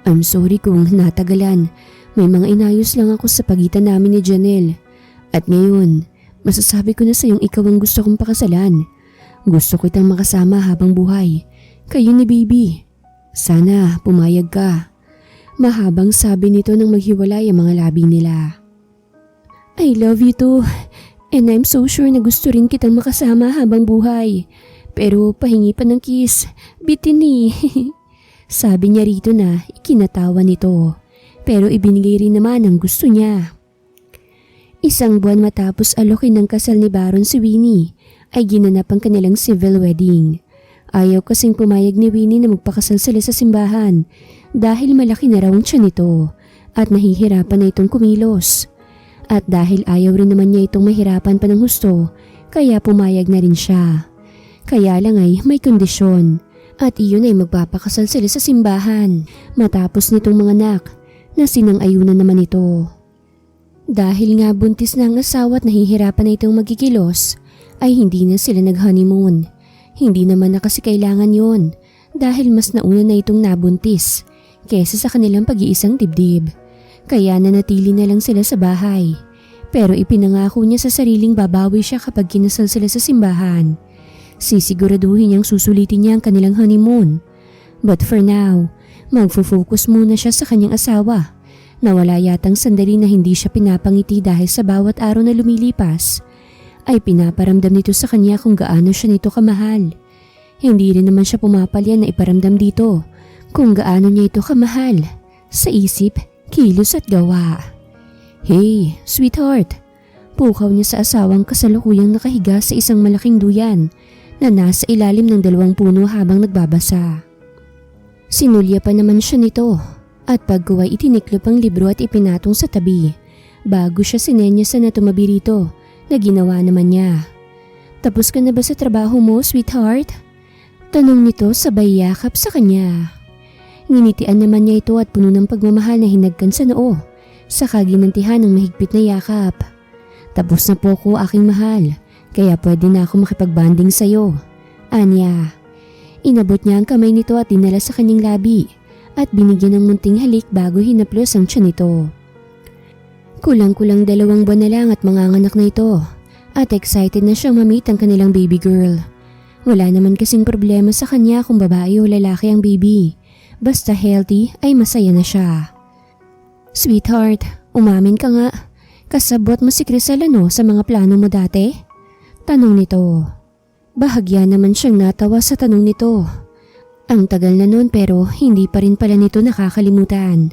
I'm sorry kung natagalan. May mga inayos lang ako sa pagitan namin ni Janelle. At ngayon, masasabi ko na sa iyong ikaw ang gusto kong pakasalan. Gusto ko itang makasama habang buhay. Kayo ni Baby. Sana pumayag ka. Mahabang sabi nito nang maghiwalay ang mga labi nila. I love you too. And I'm so sure na gusto rin kitang makasama habang buhay. Pero pahingi pa ng kiss. Bitin eh. Sabi niya rito na ikinatawa nito. Pero ibinigay rin naman ang gusto niya. Isang buwan matapos alokin ng kasal ni Baron si Winnie, ay ginanap ang kanilang civil wedding. Ayaw kasing pumayag ni Winnie na magpakasal sila sa simbahan dahil malaki na raw ang tiyan nito at nahihirapan na itong kumilos. At dahil ayaw rin naman niya itong mahirapan pa ng husto, kaya pumayag na rin siya. Kaya lang ay may kondisyon at iyon ay magpapakasal sila sa simbahan matapos nitong mga anak na sinang-ayunan naman ito. Dahil nga buntis na ang asawa at nahihirapan na itong magkikilos, ay hindi na sila nag-honeymoon. Hindi naman na kasi kailangan yon dahil mas nauna na itong nabuntis kaysa sa kanilang pag-iisang dibdib. Kaya nanatili na lang sila sa bahay. Pero ipinangako niya sa sariling babawi siya kapag kinasal sila sa simbahan. Sisiguraduhin niyang susulitin niya ang kanilang honeymoon. But for now, magfo-focus muna siya sa kanyang asawa na wala yatang sandali na hindi siya pinapangiti dahil sa bawat araw na lumilipas ay pinaparamdam nito sa kanya kung gaano siya nito kamahal. Hindi rin naman siya pumapalya na iparamdam dito kung gaano niya ito kamahal sa isip, kilos at gawa. Hey, sweetheart! Pukaw niya sa asawang kasalukuyang nakahiga sa isang malaking duyan na nasa ilalim ng 2 puno habang nagbabasa. Sinulya pa naman siya nito at pagkuway itiniklop ang libro at ipinatong sa tabi bago siya sinenyasan na tumabi rito na ginawa naman niya. Tapos ka na ba sa trabaho mo, sweetheart? Tanong nito sabay yakap sa kanya. Nginitian naman niya ito at puno ng pagmamahal na hinagkan sa noo sa kaginantihan ng mahigpit na yakap. Tapos na po ko aking mahal, kaya pwede na ako makipagbanding sa'yo. Anya. Inabot niya ang kamay nito at dinala sa kanyang labi at binigyan ng munting halik bago hinaplos ang tiyan nito. Kulang-kulang 2 buwan na lang at manganganak na ito at excited na siyang ma-meet ang kanilang baby girl. Wala naman kasing problema sa kanya kung babae o lalaki ang baby. Basta healthy ay masaya na siya. Sweetheart, umamin ka nga. Kasabot mo si Crisel sa mga plano mo dati? Tanong nito. Bahagya naman siyang natawa sa tanong nito. Ang tagal na nun pero hindi pa rin pala nito nakakalimutan.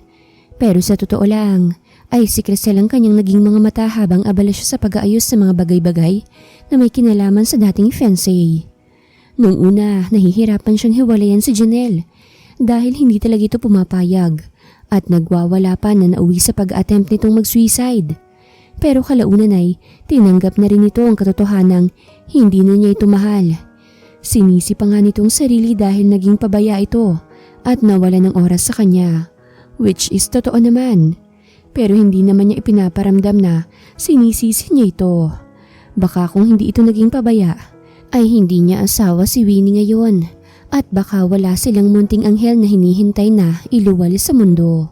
Pero sa totoo lang ay si Crisel ang kanyang naging mga mata habang abala siya sa pag-aayos sa mga bagay-bagay na may kinalaman sa dating fiancé. Noong una, nahihirapan siyang hiwalayan si Janelle dahil hindi talaga ito pumapayag at nagwawala pa na nauwi sa pag-attempt nitong mag-suicide. Pero kalaunan ay tinanggap na rin ito ang katotohanang hindi na niya ito mahal. Sinisi pa nga nitong sarili dahil naging pabaya ito at nawala ng oras sa kanya. Which is totoo naman. Pero hindi naman niya ipinaparamdam na sinisisi niya ito. Baka kung hindi ito naging pabaya ay hindi niya asawa si Winnie ngayon at baka wala silang munting anghel na hinihintay na iluwal sa mundo.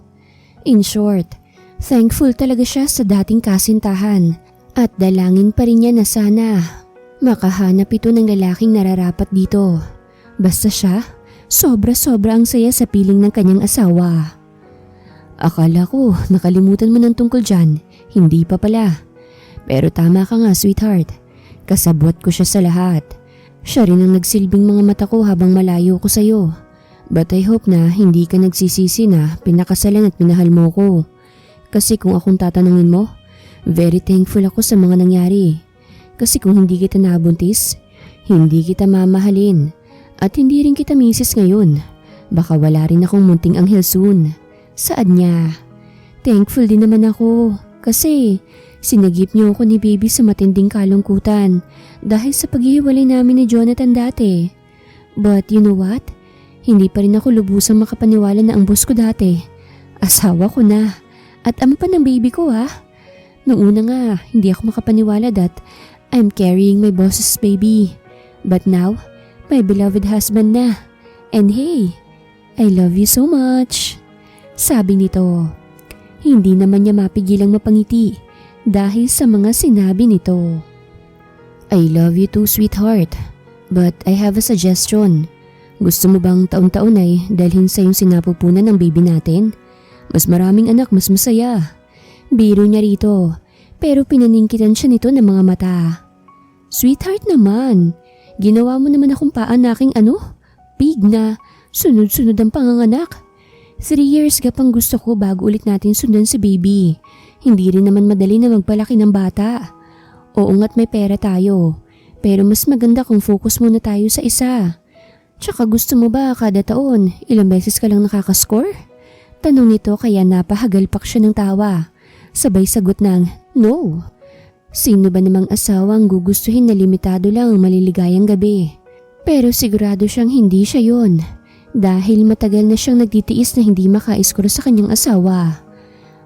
In short, thankful talaga siya sa dating kasintahan at dalangin pa rin niya na sana makahanap ito ng lalaking nararapat dito. Basta siya, sobra-sobra ang saya sa piling ng kanyang asawa. Akala ko nakalimutan mo ng tungkol dyan, hindi pa pala. Pero tama ka nga sweetheart, kasabwat ko siya sa lahat. Siya rin ang nagsilbing mga mata ko habang malayo ko sa'yo. But I hope na hindi ka nagsisisi na pinakasalan at minahal mo ko. Kasi kung akong tatanungin mo, very thankful ako sa mga nangyari. Kasi kung hindi kita nabuntis, hindi kita mamahalin. At hindi rin kita misis ngayon. Baka wala rin akong munting anghel soon. Saan niya? Thankful din naman ako. Kasi sinagip niyo ako ni baby sa matinding kalungkutan dahil sa paghihiwalay namin ni Jonathan dati. But you know what? Hindi pa rin ako lubusang makapaniwala na ang boss ko dati. Asawa ko na. At ama pa ng baby ko ha. Noong una nga, hindi ako makapaniwala that I'm carrying my boss's baby. But now, my beloved husband na. And hey, I love you so much. Sabi nito. Hindi naman niya mapigilang mapangiti dahil sa mga sinabi nito. I love you too, sweetheart. But I have a suggestion. Gusto mo bang taon-taon ay dalhin sa yung sinapupunan ng baby natin? Mas maraming anak, mas masaya. Biro niya rito, pero pinaningkitan siya nito ng mga mata. Sweetheart naman, ginawa mo naman akong paanaking pig na sunod-sunod ang panganganak. 3 years gapang gusto ko bago ulit natin sundan si baby. Hindi rin naman madali na magpalaki ng bata. Oo nga't may pera tayo, pero mas maganda kung focus muna tayo sa isa. Tsaka gusto mo ba kada taon, ilang beses ka lang nakakascore? Tanong nito kaya napahagalpak siya ng tawa. Sabay sagot ng, no. Sino ba namang asawang gugustuhin na limitado lang ang maliligayang gabi? Pero sigurado siyang hindi siya yon. Dahil matagal na siyang nagtitiis na hindi maka-score sa kanyang asawa.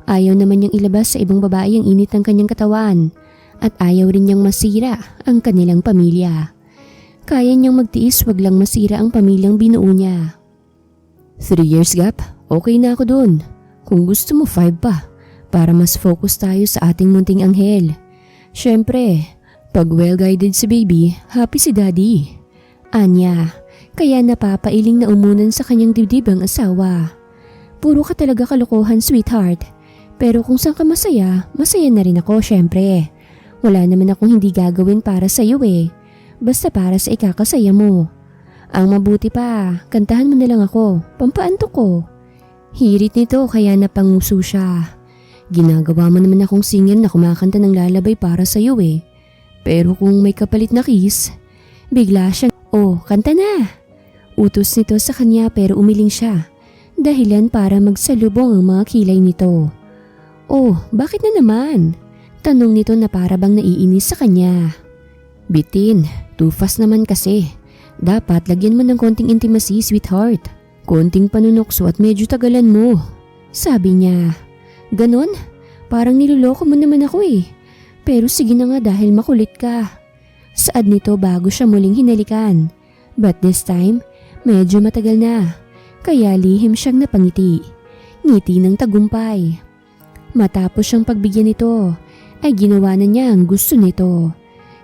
Ayaw naman niyang ilabas sa ibang babae ang init ng kanyang katawan. At ayaw rin niyang masira ang kanilang pamilya. Kaya niyang magtiis wag lang masira ang pamilyang binuo niya. 3 years gap? Okay na ako dun. Kung gusto mo 5 pa, para mas focus tayo sa ating munting anghel. Syempre, pag well-guided si baby, happy si daddy. Anya, kaya napapailing na umunan sa kanyang dibdib ang asawa. Puro ka talaga kalokohan, sweetheart. Pero kung saan ka masaya, masaya na rin ako syempre. Wala naman akong hindi gagawin para sa iyo eh. Basta para sa ikakasaya mo. Ang mabuti pa, kantahan mo na lang ako, pampaanto ko. Hirit nito kaya napanguso siya. Ginagawa mo naman akong singer na kumakanta ng lalabay para sa iyo eh. Pero kung may kapalit na kiss, bigla siyang, oh, kanta na. Utos nito sa kanya pero umiling siya. Dahilan para magsalubong ang mga kilay nito. Oh, bakit na naman? Tanong nito na para bang naiinis sa kanya. Bitin, too fast naman kasi. Dapat lagyan mo ng konting intimacy, sweetheart. Konting panunokso at medyo tagalan mo. Sabi niya. Ganon? Parang niloloko mo naman ako eh. Pero sige na nga dahil makulit ka. Saad nito bago siya muling hinalikan. But this time, medyo matagal na. Kaya lihim siyang napangiti. Ngiti ng tagumpay. Matapos siyang pagbigyan nito, ay ginawa na niya ang gusto nito.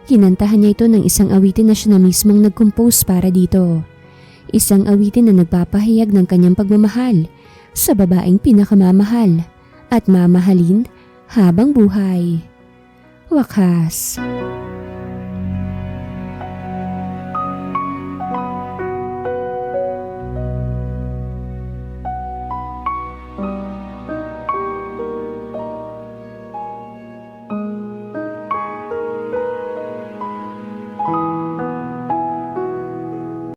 Kinantahan niya ito ng isang awitin na siya na mismong nag-compose para dito. Isang awitin na nagpapahayag ng kanyang pagmamahal sa babaeng pinakamamahal at mamahalin habang buhay. Wakas.